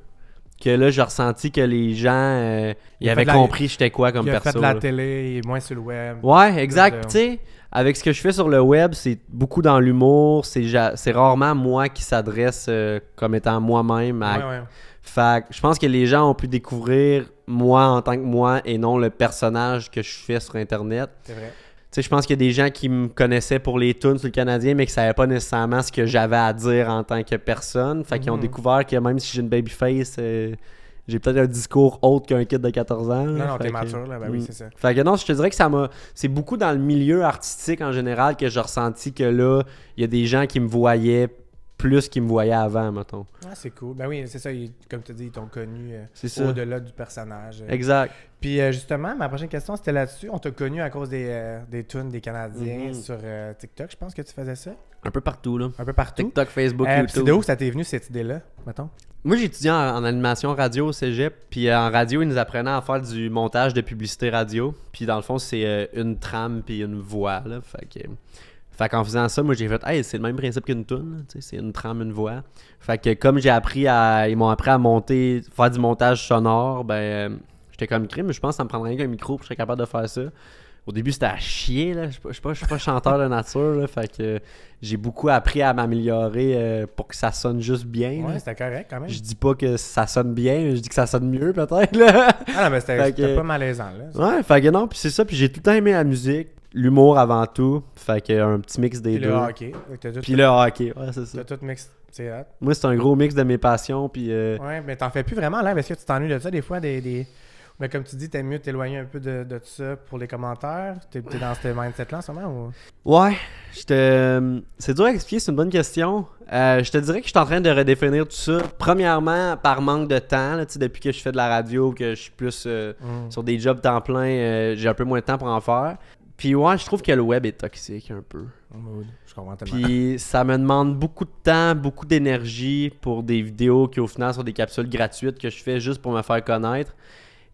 Que là, j'ai ressenti que les gens ils avaient compris j'étais quoi comme perso. Il a fait de la télé, moins sur le web. Ouais, exact. Tu sais, avec ce que je fais sur le web, c'est beaucoup dans l'humour. C'est rarement moi qui s'adresse comme étant moi-même. Ouais. Fait que je pense que les gens ont pu découvrir moi en tant que moi et non le personnage que je fais sur Internet. C'est vrai. Tu sais, je pense qu'il y a des gens qui me connaissaient pour les tunes sur le Canadien, mais qui savaient pas nécessairement ce que j'avais à dire en tant que personne. Fait qu'ils ont découvert que même si j'ai une babyface, j'ai peut-être un discours autre qu'un kid de 14 ans. Là. Non, t'es mature, là. Ben oui, c'est ça. Fait que non, je te dirais que c'est beaucoup dans le milieu artistique en général que j'ai ressenti que là, il y a des gens qui me voyaient plus qu'ils me voyaient avant, mettons. Ah, c'est cool. Ben oui, c'est ça. Comme tu dis, ils t'ont connu au-delà du personnage. Exact. Puis justement, ma prochaine question, c'était là-dessus. On t'a connu à cause des tunes des Canadiens sur TikTok. Je pense que tu faisais ça. Un peu partout, là. Un peu partout. TikTok, Facebook, YouTube. C'est de où ça t'est venu, cette idée-là, mettons? Moi, j'ai étudié en animation radio au cégep. Puis en radio, ils nous apprenaient à faire du montage de publicité radio. Puis dans le fond, c'est une trame puis une voix, là. Fait qu'en faisant ça, moi j'ai fait c'est le même principe qu'une toune, c'est une trame, une voix. Fait que comme ils m'ont appris à faire du montage sonore, j'étais comme crime, mais je pense que ça me prendrait rien qu'un micro pour que je serais capable de faire ça. au début, c'était à chier, là. Je suis pas chanteur de nature, là. Fait que j'ai beaucoup appris à m'améliorer pour que ça sonne juste bien. Ouais, là. c'était correct quand même. Je dis pas que ça sonne bien, je dis que ça sonne mieux, peut-être, là. Ah non, mais Fait c'était que- pas malaisant, là. Ouais, fait que non, puis c'est ça. Puis j'ai tout le temps aimé la musique, l'humour avant tout. Fait que un petit mix des Puis deux. le hockey. T'as tout, Puis le hockey, ouais, c'est ça. t'as tout mix. C'est hot. Moi, c'est un gros mix de mes passions, puis... Ouais, mais t'en fais plus vraiment là. Est-ce que tu t'ennuies de ça des fois Mais comme tu dis, t'aimes mieux t'éloigner un peu de tout ça pour les commentaires. T'es dans ce mindset-là en ce moment ou... Ouais, c'est dur à expliquer, c'est une bonne question. Je te dirais que je suis en train de redéfinir tout ça. Premièrement, par manque de temps, là, depuis que je fais de la radio, que je suis plus sur des jobs temps plein, j'ai un peu moins de temps pour en faire. Puis ouais, je trouve que le web est toxique un peu. Je comprends tellement. Puis ça me demande beaucoup de temps, beaucoup d'énergie pour des vidéos qui au final sont des capsules gratuites que je fais juste pour me faire connaître.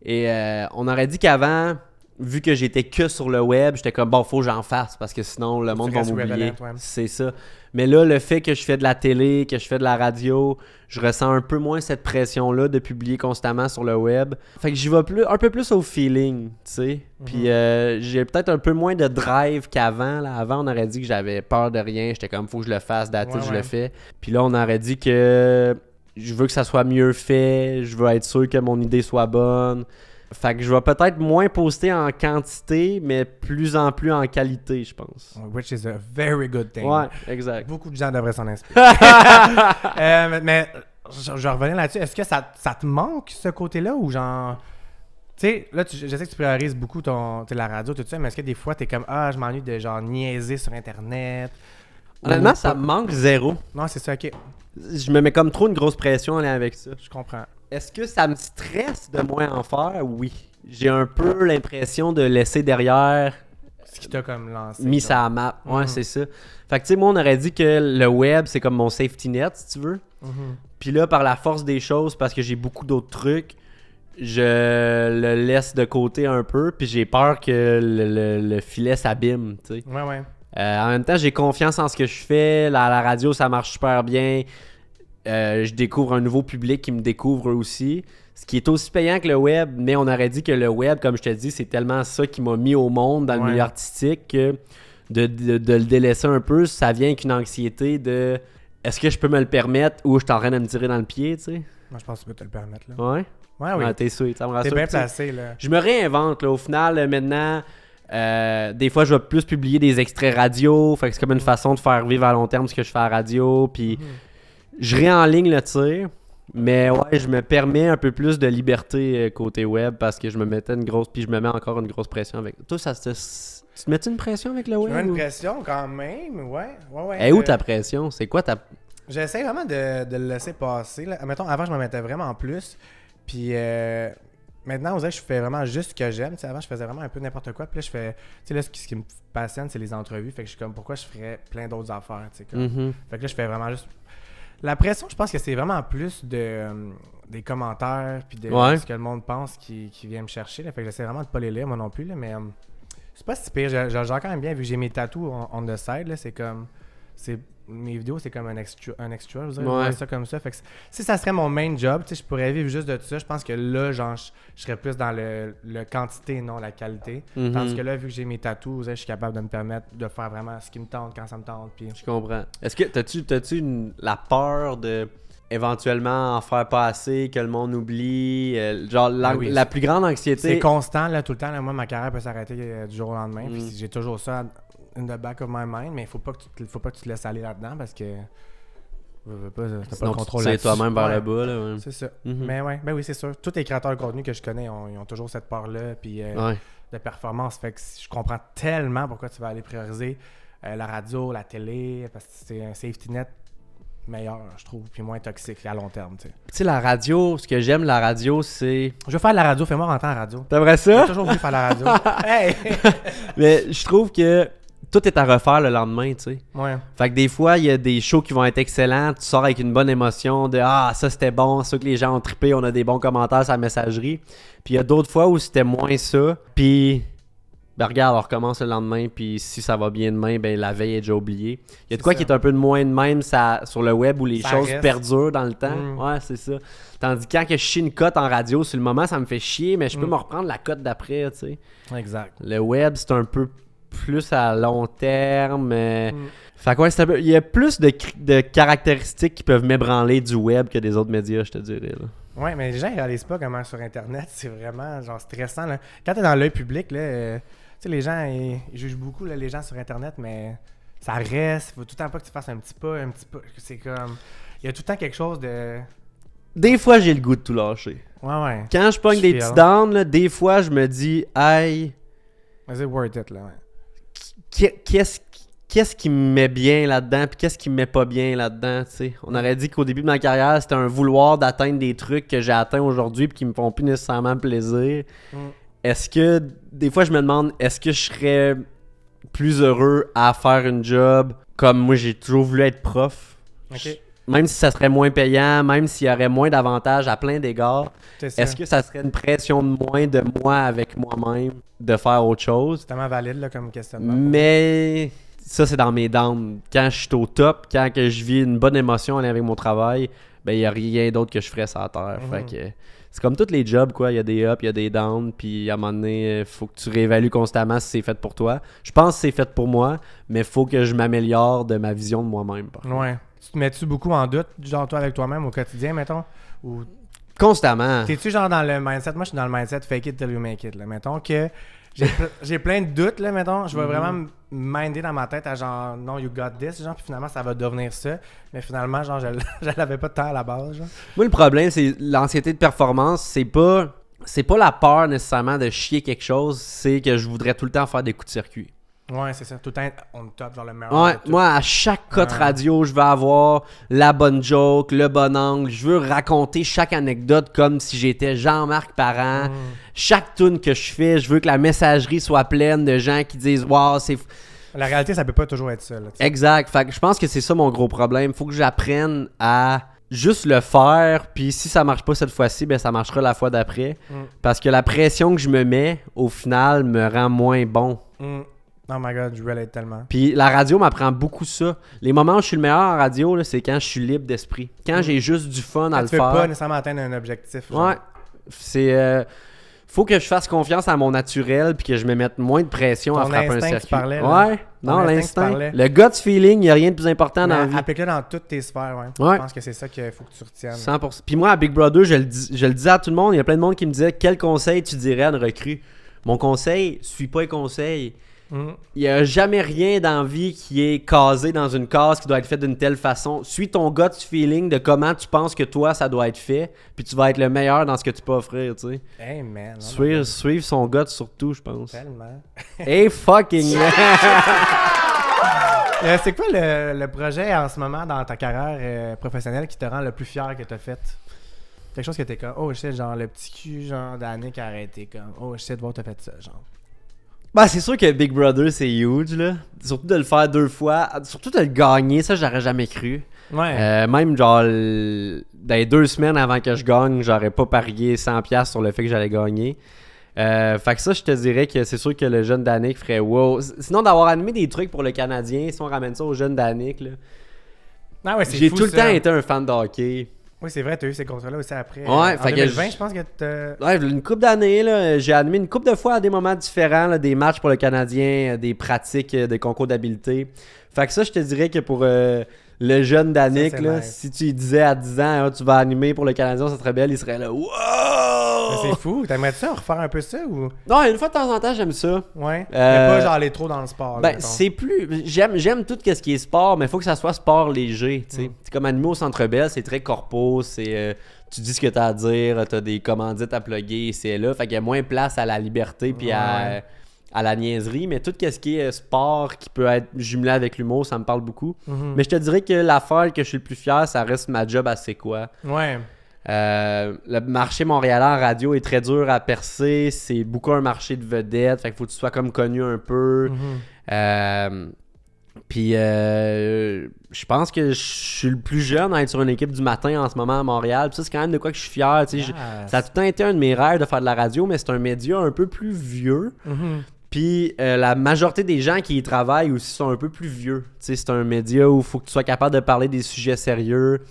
Et on aurait dit qu'avant, vu que j'étais que sur le web, j'étais comme bon, faut que j'en fasse parce que sinon le monde va m'oublier. relevant, ouais. C'est ça. Mais là, le fait que je fais de la télé, que je fais de la radio, je ressens un peu moins cette pression-là de publier constamment sur le web. Fait que j'y vais un peu plus au feeling, tu sais. Puis j'ai peut-être un peu moins de drive qu'avant. Là. Avant, on aurait dit que j'avais peur de rien. J'étais comme, faut que je le fasse, je le fais. Puis là, on aurait dit que je veux que ça soit mieux fait. Je veux être sûr que mon idée soit bonne. Fait que je vais peut-être moins poster en quantité, mais plus en plus en qualité, je pense. Which is a very good thing. Ouais, exact. Beaucoup de gens devraient s'en inspirer. Mais je vais revenir là-dessus. Est-ce que ça te manque, ce côté-là, ou genre... Tu sais, là, je sais que tu priorises beaucoup la radio, tout ça, mais est-ce que des fois, t'es comme, je m'ennuie de genre niaiser sur Internet? Honnêtement, ça me manque zéro. Non, c'est ça, ok. Je me mets comme trop une grosse pression à aller avec ça. Je comprends. Est-ce que ça me stresse de moins en faire? Oui. J'ai un peu l'impression de laisser derrière Ce qui t'a comme lancé. mis ça à map. Ouais, c'est ça. Fait que tu sais, moi, on aurait dit que le web, c'est comme mon safety net, si tu veux. Puis là, par la force des choses, parce que j'ai beaucoup d'autres trucs, je le laisse de côté un peu, puis j'ai peur que le filet s'abîme, tu sais. Ouais. En même temps, j'ai confiance en ce que je fais. La radio, ça marche super bien. Je découvre un nouveau public qui me découvre aussi. Ce qui est aussi payant que le web, mais on aurait dit que le web, comme je te dis, c'est tellement ça qui m'a mis au monde dans le milieu artistique que de le délaisser un peu, ça vient avec une anxiété de est-ce que je peux me le permettre ou je suis en train de me tirer dans le pied, tu sais? Moi, je pense que tu peux te le permettre, là. Ouais? Ouais, oui. Ah, t'es sweet, ça me rassure. T'es bien Tu sais, placé, là. je me réinvente, là. Au final, maintenant, des fois, je vais plus publier des extraits radio. Fait que c'est comme une façon de faire vivre à long terme ce que je fais à la radio. Puis je réenligne le tir. Mais ouais, je me permets un peu plus de liberté côté web parce que je me mettais une grosse... Puis je me mets encore une grosse pression avec... Toi, tu te mets une pression avec le web? Tu mets une ou... pression quand même, ouais. Et où ta pression? C'est quoi ta... J'essaie vraiment de le laisser passer. Là. Mettons, avant, je me mettais vraiment plus. Puis maintenant, on dirait que je fais vraiment juste ce que j'aime. T'sais, avant, je faisais vraiment un peu n'importe quoi. Puis là, je fais. Tu sais, là, ce qui me passionne, c'est les entrevues. Fait que je suis comme, pourquoi je ferais plein d'autres affaires? Comme... Fait que là, je fais vraiment juste. La pression, je pense que c'est vraiment plus des commentaires. Puis de ce que le monde pense qui vient me chercher. Là. Fait que j'essaie vraiment de pas les lire, moi non plus. Là, mais c'est pas si pire. J'ai quand même bien, vu que j'ai mes tatous on the side. Là, c'est comme. Mes vidéos, c'est comme un extra, je dirais, ça comme ça. Fait que si ça serait mon main job, je pourrais vivre juste de ça. Je pense que là, genre, je serais plus dans le quantité, non la qualité. Tandis que là, vu que j'ai mes tatous, je suis capable de me permettre de faire vraiment ce qui me tente quand ça me tente. Puis... Je comprends. Est-ce que t'as-tu la peur de éventuellement en faire pas assez, que le monde oublie? La plus grande anxiété... C'est constant, là, tout le temps. Là, moi, ma carrière peut s'arrêter du jour au lendemain. Puis j'ai toujours ça in the back of my mind, mais il faut pas que tu te laisses aller là-dedans parce que t'as pas le contrôle là-dessus. C'est toi-même vers le bas, là. Ouais. C'est ça. Mais ouais, ben oui, c'est sûr. Tous les créateurs de contenu que je connais, ils ont toujours cette part-là puis de performance. Fait que je comprends tellement pourquoi tu vas aller prioriser la radio, la télé, parce que c'est un safety net meilleur, je trouve, puis moins toxique à long terme, tu sais. Tu sais, la radio, ce que j'aime, la radio, c'est... Je veux faire de la radio, fais-moi rentrer en radio. T'aimerais ça? J'ai toujours voulu faire de la radio. Hey! Mais je trouve que tout est à refaire le lendemain, tu sais. Ouais. Fait que des fois, il y a des shows qui vont être excellents, tu sors avec une bonne émotion de « Ah, ça c'était bon, ça que les gens ont trippé, on a des bons commentaires sur la messagerie. » Puis il y a d'autres fois où c'était moins ça, puis ben regarde, on recommence le lendemain, puis si ça va bien demain, ben la veille est déjà oubliée. Il y a de quoi ça. qui est un peu de moins de même sur le web où les Ça choses reste. perdurent dans le temps. Ouais, c'est ça. Tandis que quand que je chie une cote en radio, sur le moment, ça me fait chier, mais je peux me reprendre la cote d'après, tu sais. Exact. Le web, c'est un peu plus à long terme. Fait que ouais, c'est un peu... il y a plus de caractéristiques qui peuvent m'ébranler du web que des autres médias, je te dirais. Là. Ouais, mais les gens ils réalisent pas comment sur Internet, c'est vraiment genre stressant. Là. Quand t'es dans l'œil public, là, tu sais, les gens ils jugent beaucoup là, les gens sur Internet, mais ça reste. Faut tout le temps pas que tu fasses un petit pas. C'est comme. Il y a tout le temps quelque chose de. Des fois, j'ai le goût de tout lâcher. Ouais. Quand je pogne des petits downs, là, des fois, je me dis, hey. Mais c'est worth it, là, ouais. Qu'est-ce qui me met bien là-dedans, puis qu'est-ce qui me met pas bien là-dedans, tu sais. On aurait dit qu'au début de ma carrière, c'était un vouloir d'atteindre des trucs que j'ai atteints aujourd'hui puis qui me font plus nécessairement plaisir. Est-ce que, des fois, je me demande, est-ce que je serais plus heureux à faire une job comme moi, j'ai toujours voulu être prof? OK. Même si ça serait moins payant, même s'il y aurait moins d'avantages à plein d'égards, est-ce que ça serait une pression de moins de moi avec moi-même de faire autre chose? C'est tellement valide là, comme questionnement. Mais ça, c'est dans mes downs. Quand je suis au top, quand que je vis une bonne émotion avec mon travail, ben il n'y a rien d'autre que je ferais sur la terre. Fait que c'est comme tous les jobs, quoi. Il y a des ups, il y a des downs, puis à un moment donné, il faut que tu réévalues constamment si c'est fait pour toi. Je pense que c'est fait pour moi, mais il faut que je m'améliore de ma vision de moi-même. Ouais. Tu te mets-tu beaucoup en doute, genre toi avec toi-même au quotidien, mettons? Ou constamment. T'es-tu genre dans le mindset? Moi, je suis dans le mindset fake it till you make it, là. Mettons que j'ai plein de doutes, là, mettons. Je vais vraiment me minder dans ma tête à genre, non, you got this, genre, puis finalement, ça va devenir ça. Mais finalement, genre, je l'avais pas de temps à la base, genre. Moi, le problème, c'est l'anxiété de performance, c'est pas la peur nécessairement de chier quelque chose, c'est que je voudrais tout le temps faire des coups de circuit. Ouais, c'est ça. Tout le temps, on top, genre le meilleur. Ouais, moi, à chaque cote radio, je veux avoir la bonne joke, le bon angle. Je veux raconter chaque anecdote comme si j'étais Jean-Marc Parent. Chaque tune que je fais, je veux que la messagerie soit pleine de gens qui disent « Wow, c'est... » La réalité, ça peut pas toujours être ça. Là, exact. Fait que je pense que c'est ça mon gros problème. Faut que j'apprenne à juste le faire, puis si ça marche pas cette fois-ci, ben ça marchera la fois d'après. Parce que la pression que je me mets, au final, me rend moins bon. Oh my god, je relate tellement. Puis la radio m'apprend beaucoup ça. Les moments où je suis le meilleur en radio, là, c'est quand je suis libre d'esprit. Quand j'ai juste du fun à le faire. Tu peux pas nécessairement atteindre un objectif. Genre. Ouais. C'est... faut que je fasse confiance à mon naturel puis que je me mette moins de pression à frapper un circuit. Tu parlais, là. Ouais. Non, l'instinct. Le gut feeling, il n'y a rien de plus important dans la vie. Applique-le dans toutes tes sphères, ouais. Ouais. Je pense que c'est ça qu'il faut que tu retiennes. 100%. Puis moi, à Big Brother, je le disais à tout le monde. Il y a plein de monde qui me disait « Quel conseil tu dirais à une recrue? » Mon conseil, suis pas les conseils. Il n'y a jamais rien dans la vie qui est casé dans une case qui doit être fait d'une telle façon. Suis ton gut feeling de comment tu penses que toi, ça doit être fait, puis tu vas être le meilleur dans ce que tu peux offrir, tu sais. Hey man. Suivre son gut surtout, je pense. Tellement. Hey fucking c'est quoi le projet en ce moment dans ta carrière professionnelle qui te rend le plus fier que tu as fait? Quelque chose que t'es comme, oh shit, genre le petit cul, genre d'année qui a arrêté, comme, oh shit, voir t'as fait ça, genre. Bah, c'est sûr que Big Brother, c'est huge, là. Surtout de le faire 2 fois. Surtout de le gagner, ça, j'aurais jamais cru. Ouais. Même, genre, dans les 2 semaines avant que je gagne, j'aurais pas parié 100$ sur le fait que j'allais gagner. Fait que ça, je te dirais que c'est sûr que le jeune Danick ferait wow. Sinon, d'avoir animé des trucs pour le Canadien, si on ramène ça au jeune Danick, là. Ah ouais, c'est j'ai fou, tout le ça. temps été un fan de hockey. Oui, c'est vrai, t'as eu ces contrats-là aussi après. Ouais, en fait 2020, que je pense que t'as... Ouais, une couple d'années, là, j'ai animé une couple de fois à des moments différents, là, des matchs pour le Canadien, des pratiques, des concours d'habileté. Fait que ça, je te dirais que pour le jeune Danick, là, nice. si tu lui disais à 10 ans, tu vas animer pour le Canadien, ça serait belle, il serait là, wow! C'est fou. T'aimerais-tu ça refaire un peu ça ou... Non, une fois de temps en temps, j'aime ça. Ouais. Mais pas genre aller trop dans le sport. Là, Ben, mettons. c'est plus. J'aime tout ce qui est sport, mais il faut que ça soit sport léger. Tu sais. C'est comme animé au Centre Bell, c'est très corpo. C'est, tu dis ce que t'as à dire, t'as des commandites à plugger, c'est là. Fait qu'il y a moins place à la liberté puis à la niaiserie. Mais tout ce qui est sport qui peut être jumelé avec l'humour, ça me parle beaucoup. Mais je te dirais que l'affaire que je suis le plus fier, ça reste ma job à C'est quoi. Ouais. Le marché montréalais en radio est très dur à percer. C'est beaucoup un marché de vedettes. Fait qu'il faut que tu sois comme connu un peu. Puis je pense que je suis le plus jeune à être sur une équipe du matin en ce moment à Montréal. Puis ça, c'est quand même de quoi que je suis fier. Ça a tout le temps été un de mes rêves de faire de la radio, mais c'est un média un peu plus vieux. Puis la majorité des gens qui y travaillent aussi sont un peu plus vieux. Tu sais, c'est un média où il faut que tu sois capable de parler des sujets sérieux.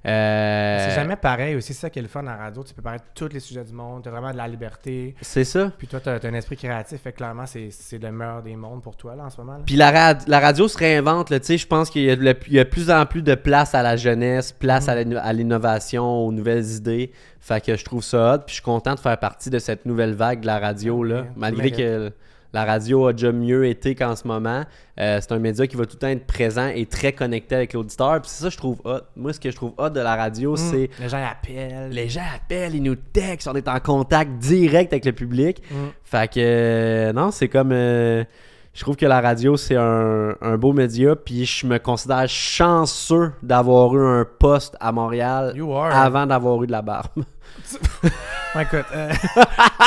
C'est jamais pareil aussi, c'est ça qui est le fun à la radio. Tu peux parler de tous les sujets du monde, tu as vraiment de la liberté. C'est ça. Puis toi, tu as un esprit créatif, fait que clairement, c'est le meilleur des mondes pour toi là, en ce moment. Là. Puis la radio se réinvente. Tu sais, je pense qu'il y a de plus en plus de place à la jeunesse, place à l'innovation, aux nouvelles idées. Fait que je trouve ça hot. Puis je suis content de faire partie de cette nouvelle vague de la radio, là, malgré que la radio a déjà mieux été qu'en ce moment. C'est un média qui va tout le temps être présent et très connecté avec l'auditeur. Puis c'est ça que je trouve hot. Moi, ce que je trouve hot de la radio, c'est... Les gens appellent. Les gens appellent, ils nous textent, on est en contact direct avec le public. Fait que, non, c'est comme... je trouve que la radio, c'est un beau média. Puis je me considère chanceux d'avoir eu un poste à Montréal avant d'avoir eu de la barbe. Écoute,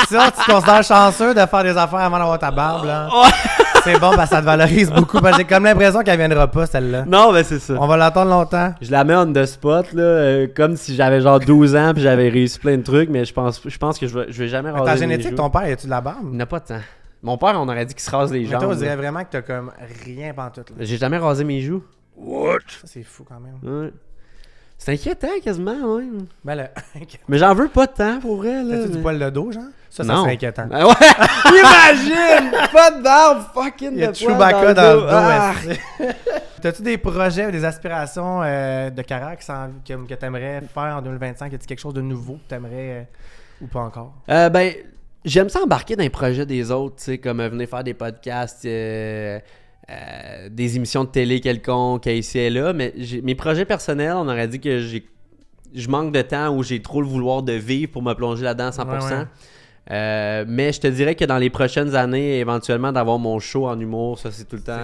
sinon tu te considères chanceux de faire des affaires avant d'avoir ta barbe, là. C'est bon, parce que ça te valorise beaucoup. Parce que j'ai comme l'impression qu'elle viendra pas, celle-là. Non, mais c'est ça. On va l'attendre longtemps. Je la mets on the spot, là, comme si j'avais genre 12 ans puis j'avais réussi plein de trucs, mais je pense que je vais jamais raser ta les génétique, joues. ton père, as-tu de la barbe? Il n'a pas de temps. Mon père, on aurait dit qu'il se rase les Mais jambes. toi, on dirait vraiment que t'as comme rien pantoute, là. J'ai jamais rasé mes joues. What? Ça, c'est fou quand même. Ouais. C'est inquiétant quasiment, ouais. Ben là, Mais j'en veux pas de temps pour vrai, là. t'as-tu du poil de dos, genre? Ça Non. serait inquiétant. Ah ouais! Imagine! Pas de barbe, fucking Il y a de Chewbacca poil dans le dos. Ah! T'as-tu des projets ou des aspirations de carrière que t'aimerais faire en 2025? Y a-t-il quelque chose de nouveau que t'aimerais ou pas encore? Ben, j'aime ça embarquer dans les projets des autres, tu sais, comme venir faire des podcasts, des émissions de télé quelconques, ici et là, mais mes projets personnels, on aurait dit que je manque de temps ou j'ai trop le vouloir de vivre pour me plonger là-dedans à 100%. Ouais. Mais je te dirais que dans les prochaines années, éventuellement, d'avoir mon show en humour, ça c'est tout le temps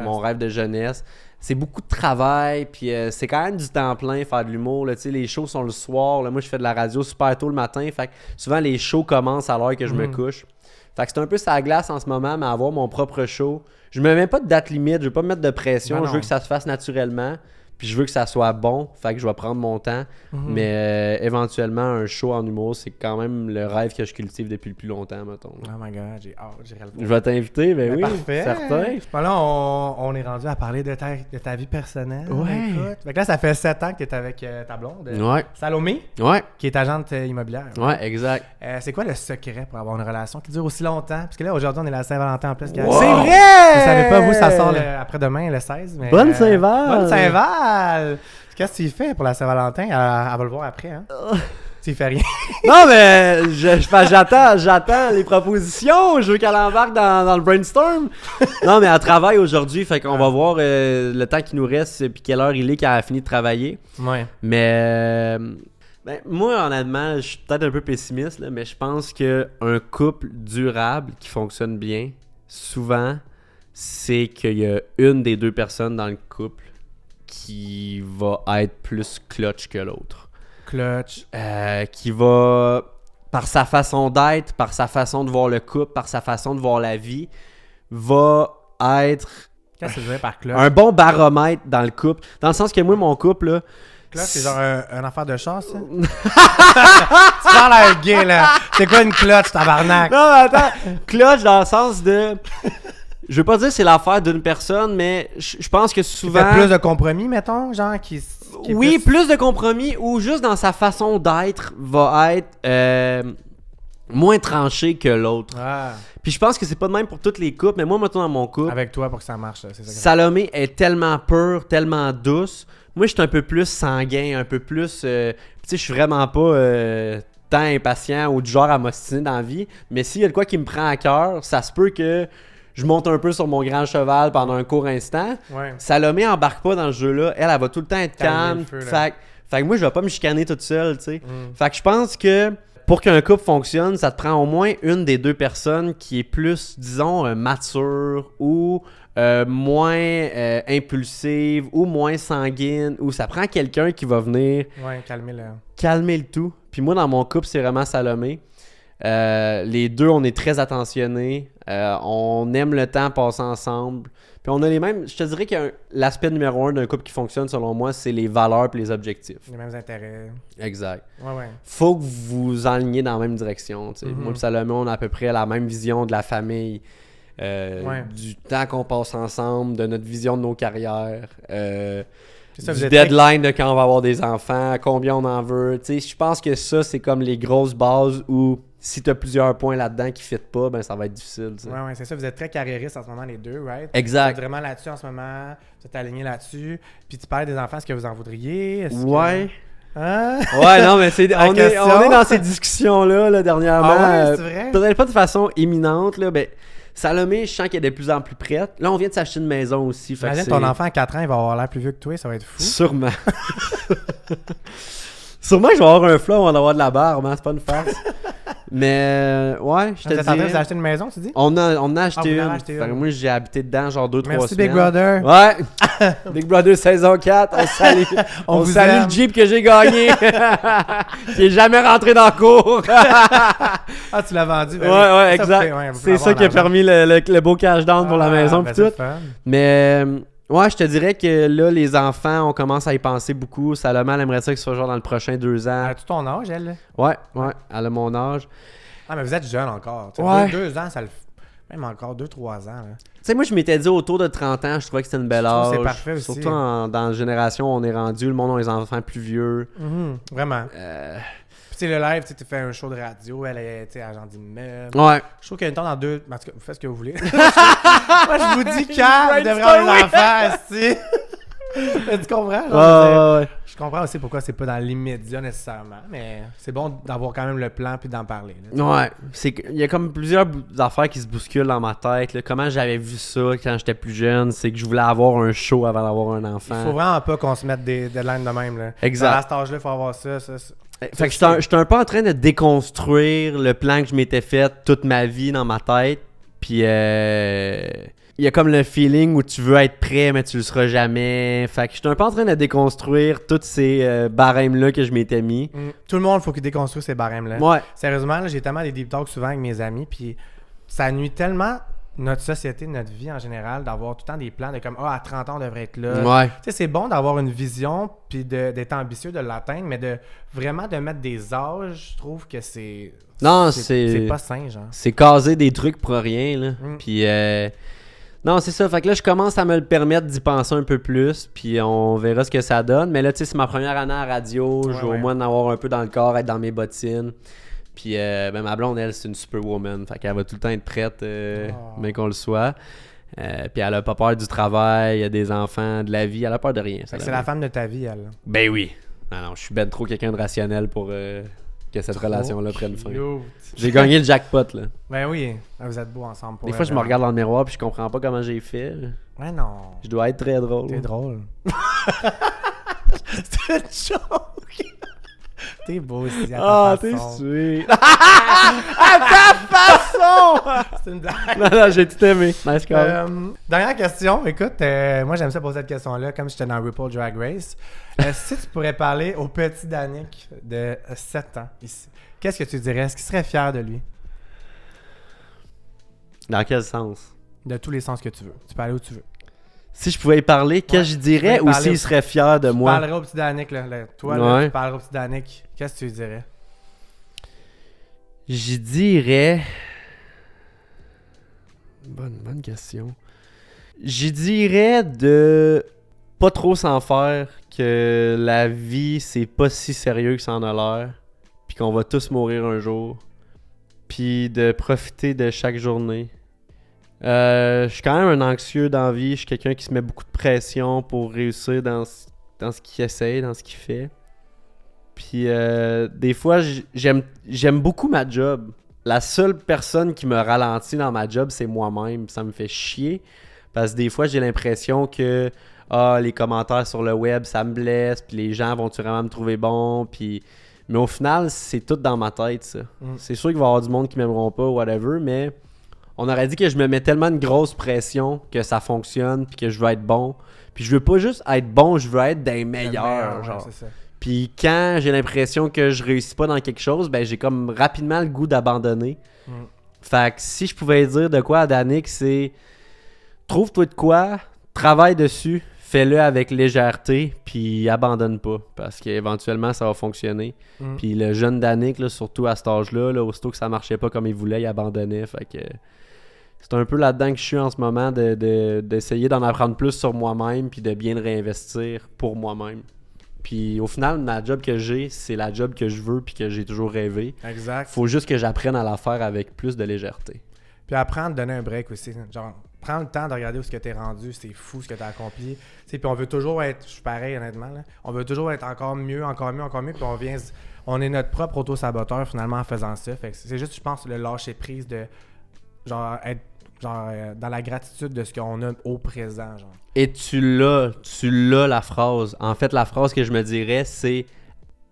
mon rêve de jeunesse. C'est beaucoup de travail, puis c'est quand même du temps plein faire de l'humour. Là, les shows sont le soir. Là, moi, je fais de la radio super tôt le matin. Fait que souvent, les shows commencent à l'heure que je me couche. Fait que c'est un peu ça glace en ce moment, mais avoir mon propre show. Je me mets pas de date limite, je veux pas me mettre de pression. Je veux que ça se fasse naturellement. Puis je veux que ça soit bon, fait que je vais prendre mon temps. Mais éventuellement, un show en humour, c'est quand même le rêve que je cultive depuis le plus longtemps, mettons. Oh my god, j'ai hâte, j'irai le voir. Je vais t'inviter, ben oui, parfait. certain. Bon, là, on est rendu à parler de ta vie personnelle. Ouais. Écoute. Fait que là, ça fait 7 ans que tu es avec ta blonde, Ouais. Salomé, Ouais. qui est agente immobilière. Ouais, exact. C'est quoi le secret pour avoir une relation qui dure aussi longtemps? Parce que là, aujourd'hui, on est la Saint-Valentin en plus. Wow! C'est vrai! Vous savez pas, vous, ça sort après-demain, le 16. Mais, Bonne Saint-Val! Bonne Saint-Val! Qu'est-ce que tu fais pour la Saint-Valentin? Elle va le voir après, hein? Tu fais rien. Non, mais j'attends les propositions. Je veux qu'elle embarque dans le brainstorm. Non, mais elle travaille aujourd'hui, fait qu'on va voir le temps qui nous reste puis quelle heure il est qu'elle a fini de travailler. Ouais. Mais ben, moi, honnêtement, je suis peut-être un peu pessimiste, là, mais je pense qu'un couple durable qui fonctionne bien, souvent, c'est qu'il y a une des deux personnes dans le couple qui va être plus clutch que l'autre. Clutch. Qui va, par sa façon d'être, par sa façon de voir le couple, par sa façon de voir la vie, va être Qu'est-ce que tu veux dire par clutch? un bon baromètre dans le couple. Dans le sens que moi, mon couple, là... Clutch, c'est genre un affaire de chasse, ça? Tu parles à un gay, là. C'est quoi une clutch, tabarnak? Non, mais attends. Clutch dans le sens de... Je veux pas dire que c'est l'affaire d'une personne, mais je pense que souvent... Fait plus de compromis, mettons, genre, qui est oui, plus de compromis ou juste dans sa façon d'être va être moins tranché que l'autre. Ah, Puis je pense que c'est pas de même pour tous les couples, mais moi, maintenant dans mon couple, avec toi pour que ça marche, c'est ça. Salomé est tellement pure, tellement douce. Moi, je suis un peu plus sanguin, un peu plus... tu sais, je suis vraiment pas tant impatient ou du genre à m'ostiner dans la vie. Mais s'il y a de quoi qui me prend à cœur, ça se peut que je monte un peu sur mon grand cheval pendant un court instant. Ouais. Salomé embarque pas dans ce jeu-là. Elle va tout le temps être Calmer calme. le feu, là. Fait que moi, je vais pas me chicaner toute seule, tu sais. Fait que je pense que pour qu'un couple fonctionne, ça te prend au moins une des deux personnes qui est plus, disons, mature ou moins impulsive ou moins sanguine, ou ça prend quelqu'un qui va venir Ouais, calmer le tout. Puis moi, dans mon couple, c'est vraiment Salomé. Les deux, on est très attentionnés. On aime le temps passé ensemble. Puis on a les mêmes... Je te dirais que l'aspect numéro 1 d'un couple qui fonctionne, selon moi, c'est les valeurs et les objectifs. Les mêmes intérêts. Exact. Ouais. Faut que vous vous enligniez dans la même direction. Moi et Salomé, on a à peu près la même vision de la famille. du temps qu'on passe ensemble, de notre vision de nos carrières, Ça, du deadline de quand on va avoir des enfants, combien on en veut. Tu sais, je pense que ça, c'est comme les grosses bases où si tu as plusieurs points là-dedans qui ne fit pas, ben ça va être difficile. Tu sais. Ouais, c'est ça. Vous êtes très carriéristes en ce moment, les deux, right? Exact. Vous êtes vraiment là-dessus en ce moment. Vous êtes alignés là-dessus. Puis tu parlais des enfants, est-ce que vous en voudriez? Ouais. Hein? Ouais, non, mais on est dans ces discussions-là là, dernièrement. Ah ouais, c'est vrai? Peut-être pas de façon imminente, là, ben, Salomé, je sens qu'elle est de plus en plus prête. Là, on vient de s'acheter une maison aussi. Imagine ton enfant à 4 ans, il va avoir l'air plus vieux que toi, ça va être fou. Sûrement. Sûrement que je vais avoir un flow, on va avoir de la barbe, hein? C'est pas une farce. Mais ouais, je te dis. Vous êtes en train de acheter une maison, tu dis? On a acheté vous en une. avez acheté Fait que une. moi, j'ai habité dedans genre 2-3 semaines. Merci Big Brother. Ouais. Big Brother saison 4. On salue, on vous salue aime. le Jeep que j'ai gagné. Qui est jamais rentré dans le cours. Ah, tu l'as vendu? Ben ouais, oui. exact. Ouais, vous c'est pouvez ça qui a avoir permis le beau cash down pour la maison ben pis c'est tout. le fun. Mais ouais, je te dirais que là, les enfants, on commence à y penser beaucoup. Salomé, elle aimerait ça que ce soit genre dans le prochain 2 ans. As-tu ton âge, elle? Là? Ouais, elle a mon âge. Ah, mais vous êtes jeune encore. Tu sais, Ouais. 2 ans, ça le fait. Même encore 2-3 ans. Là. Tu sais, moi, je m'étais dit autour de 30 ans, je trouvais que c'était une belle Je trouve âge. que c'est parfait aussi. Surtout dans la génération où on est rendu, le monde a les enfants plus vieux. Vraiment. Puis, tu sais, le live, tu fais un show de radio, elle est agent d'immeuble. Ouais. Je trouve qu'il y a une temps dans 2. En tout cas, vous faites ce que vous voulez. Moi, je vous dis quand vous devrez avoir des enfants, esti. Mais tu comprends? Genre, Ouais. je comprends aussi pourquoi c'est pas dans l'immédiat nécessairement, mais c'est bon d'avoir quand même le plan puis d'en parler. Là, Ouais. Il y a comme plusieurs affaires qui se bousculent dans ma tête. Là. Comment j'avais vu ça quand j'étais plus jeune, c'est que je voulais avoir un show avant d'avoir un enfant. Il faut vraiment pas qu'on se mette des deadlines de même. Là. Exact. À cet âge-là, il faut avoir ça. Fait que j'étais un peu en train de déconstruire le plan que je m'étais fait toute ma vie dans ma tête. Puis il y a comme le feeling où tu veux être prêt, mais tu le seras jamais. Fait que j'étais un peu en train de déconstruire tous ces barèmes-là que je m'étais mis. Tout le monde, il faut qu'il déconstruise ces barèmes-là. Ouais. Sérieusement, là, j'ai tellement des deep talks souvent avec mes amis, puis ça nuit tellement notre société, notre vie en général, d'avoir tout le temps des plans de comme à 30 ans, on devrait être là. Ouais. Tu sais, c'est bon d'avoir une vision, puis d'être ambitieux, de l'atteindre, mais de vraiment de mettre des âges, je trouve que c'est... Non, c'est pas sain, genre. C'est caser des trucs pour rien, là. Mm. Puis non, c'est ça. Fait que là, je commence à me le permettre d'y penser un peu plus, puis on verra ce que ça donne. Mais là, tu sais, c'est ma première année à radio. Je veux au moins en avoir un peu dans le corps, être dans mes bottines. Puis ben, ma blonde, elle, c'est une superwoman. Fait qu'elle va tout le temps être prête, mais qu'on le soit. Puis elle a pas peur du travail, il y a des enfants, de la vie. Elle a peur de rien. Fait que c'est la femme de ta vie, elle. Ben oui. Non, je suis ben trop quelqu'un de rationnel pour que cette relation-là prenne fin. J'ai gagné le jackpot, là. Ben oui, vous êtes beaux ensemble. Pour Des fois, je me regarde dans le miroir puis je comprends pas comment j'ai fait. Ouais, non. Je dois être très drôle. T'es drôle. C'est une joke. T'es beau aussi à ta t'es façon. sweet. À ta façon! C'est une blague. Non, j'ai tout aimé. Nice call. Dernière question. Écoute, moi, j'aime ça poser cette question-là, comme j'étais dans RuPaul Drag Race. Si tu pourrais parler au petit Danick de 7 ans ici, qu'est-ce que tu dirais? Est-ce qu'il serait fier de lui? Dans quel sens? De tous les sens que tu veux. Tu peux aller où tu veux. Si je pouvais y parler, qu'est-ce que je dirais ou s'il serait fier de Tu moi? parlerais au petit Danick, là. Toi, là, Ouais. tu parlerais au petit Danick. Qu'est-ce que tu lui dirais? J'y dirais... Bonne question. J'y dirais de pas trop s'en faire, que la vie, c'est pas si sérieux que ça en a l'air, puis qu'on va tous mourir un jour, puis de profiter de chaque journée. Je suis quand même un anxieux dans la vie, je suis quelqu'un qui se met beaucoup de pression pour réussir dans ce qu'il essaye, dans ce qu'il fait. Puis des fois, j'aime beaucoup ma job. La seule personne qui me ralentit dans ma job, c'est moi-même. Ça me fait chier. Parce que des fois, j'ai l'impression que les commentaires sur le web, ça me blesse. Puis les gens vont-tu vraiment me trouver bon. Puis... Mais au final, c'est tout dans ma tête, ça. C'est sûr qu'il va y avoir du monde qui m'aimeront pas, whatever. Mais on aurait dit que je me mets tellement une grosse pression que ça fonctionne. Puis que je veux être bon. Puis je veux pas juste être bon, je veux être des meilleurs. Genre. Ouais, c'est ça. Puis quand j'ai l'impression que je réussis pas dans quelque chose, ben j'ai comme rapidement le goût d'abandonner. Fait que si je pouvais dire de quoi à Danick, c'est trouve-toi de quoi, travaille dessus, fais-le avec légèreté, puis abandonne pas. Parce qu'éventuellement, ça va fonctionner. Puis le jeune Danick, là, surtout à cet âge-là, là, aussitôt que ça marchait pas comme il voulait, il abandonnait. Fait que c'est un peu là-dedans que je suis en ce moment, d'essayer d'en apprendre plus sur moi-même puis de bien le réinvestir pour moi-même. Puis au final, la job que j'ai, c'est la job que je veux puis que j'ai toujours rêvé. Exact. Faut juste que j'apprenne à la faire avec plus de légèreté. Puis apprendre à donner un break aussi. Genre, prends le temps de regarder où ce que t'es rendu, c'est fou ce que t'as accompli. Tu sais, puis on veut toujours être, je suis pareil honnêtement, là, on veut toujours être encore mieux, puis on est notre propre auto-saboteur finalement en faisant ça. Fait que c'est juste, je pense, le lâcher prise de, genre, être dans la gratitude de ce qu'on a au présent, genre. Et tu l'as la phrase. En fait, la phrase que je me dirais, c'est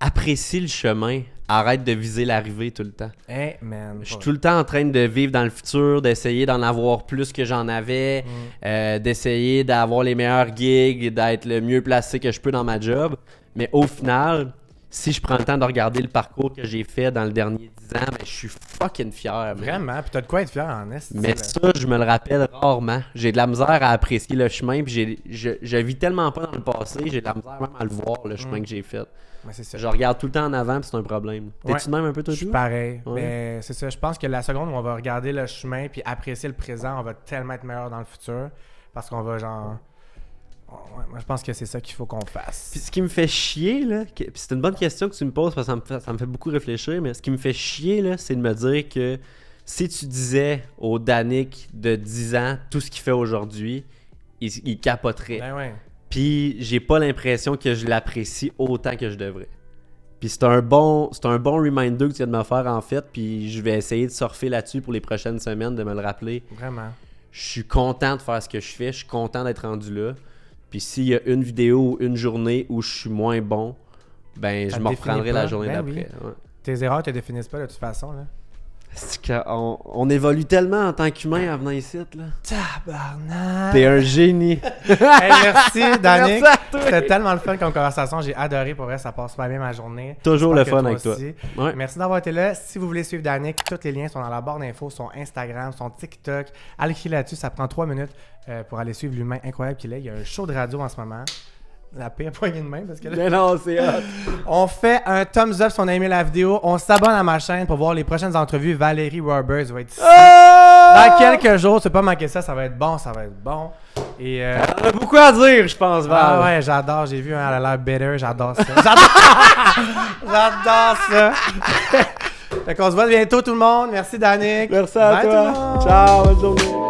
apprécie le chemin, arrête de viser l'arrivée tout le temps. Hey, man. Je suis tout le temps en train de vivre dans le futur, d'essayer d'en avoir plus que j'en avais, d'essayer d'avoir les meilleurs gigs, d'être le mieux placé que je peux dans ma job. Mais au final, si je prends le temps de regarder le parcours que j'ai fait dans le dernier 10 ans, ben, je suis fucking fier. Vraiment, puis t'as de quoi être fier en est. Mais ça, je me le rappelle rarement. J'ai de la misère à apprécier le chemin, puis je vis tellement pas dans le passé, j'ai de la misère même à le voir, le chemin que j'ai fait. Mais c'est ça. Je regarde tout le temps en avant, puis c'est un problème. T'es-tu de même un peu, toi? Je suis pareil. Ouais. Mais c'est ça, je pense que la seconde où on va regarder le chemin puis apprécier le présent, on va tellement être meilleur dans le futur, parce qu'on va genre... Ouais, moi, je pense que c'est ça qu'il faut qu'on fasse. Puis ce qui me fait chier, là, puis c'est une bonne question que tu me poses parce que ça me fait beaucoup réfléchir, mais ce qui me fait chier, là, c'est de me dire que si tu disais au Danick de 10 ans tout ce qu'il fait aujourd'hui, il capoterait. Ben ouais. Puis j'ai pas l'impression que je l'apprécie autant que je devrais. Puis c'est un bon reminder que tu viens de me faire en fait, puis je vais essayer de surfer là-dessus pour les prochaines semaines, de me le rappeler. Vraiment. Je suis content de faire ce que je fais, je suis content d'être rendu là. Puis s'il y a une vidéo ou une journée où je suis moins bon, ben je m'en reprendrai la journée d'après. Oui. Ouais. Tes erreurs te définissent pas de toute façon, là. C'est qu'on évolue tellement en tant qu'humain en venant ici, là. Tabarnak! T'es un génie! Hey, merci, Danick! Merci à toi. C'était tellement le fun comme conversation. J'ai adoré. Pour vrai, ça passe super bien ma journée. Toujours J'espère le fun que avec toi. aussi. Ouais. Merci d'avoir été là. Si vous voulez suivre Danick, tous les liens sont dans la barre d'infos, son Instagram, son TikTok. Allez cliquer là-dessus. Ça prend 3 minutes pour aller suivre l'humain incroyable qu'il est. Il y a un show de radio en ce moment. La pire poignée de main parce que là... Mais non, c'est hot! On fait un thumbs up si on a aimé la vidéo. On s'abonne à ma chaîne pour voir les prochaines entrevues. Valérie Roberts va être ici. Dans quelques jours, tu peux pas manquer ça. Ça va être bon, ça va être bon. Et On a beaucoup à dire, je pense, Val. ah ouais, j'adore. J'ai vu un elle a l'air bitter. J'adore ça. J'adore ça. Fait qu'on se voit bientôt tout le monde. Merci Danick. Merci à Bye, toi. tout le monde. Ciao, bonne journée.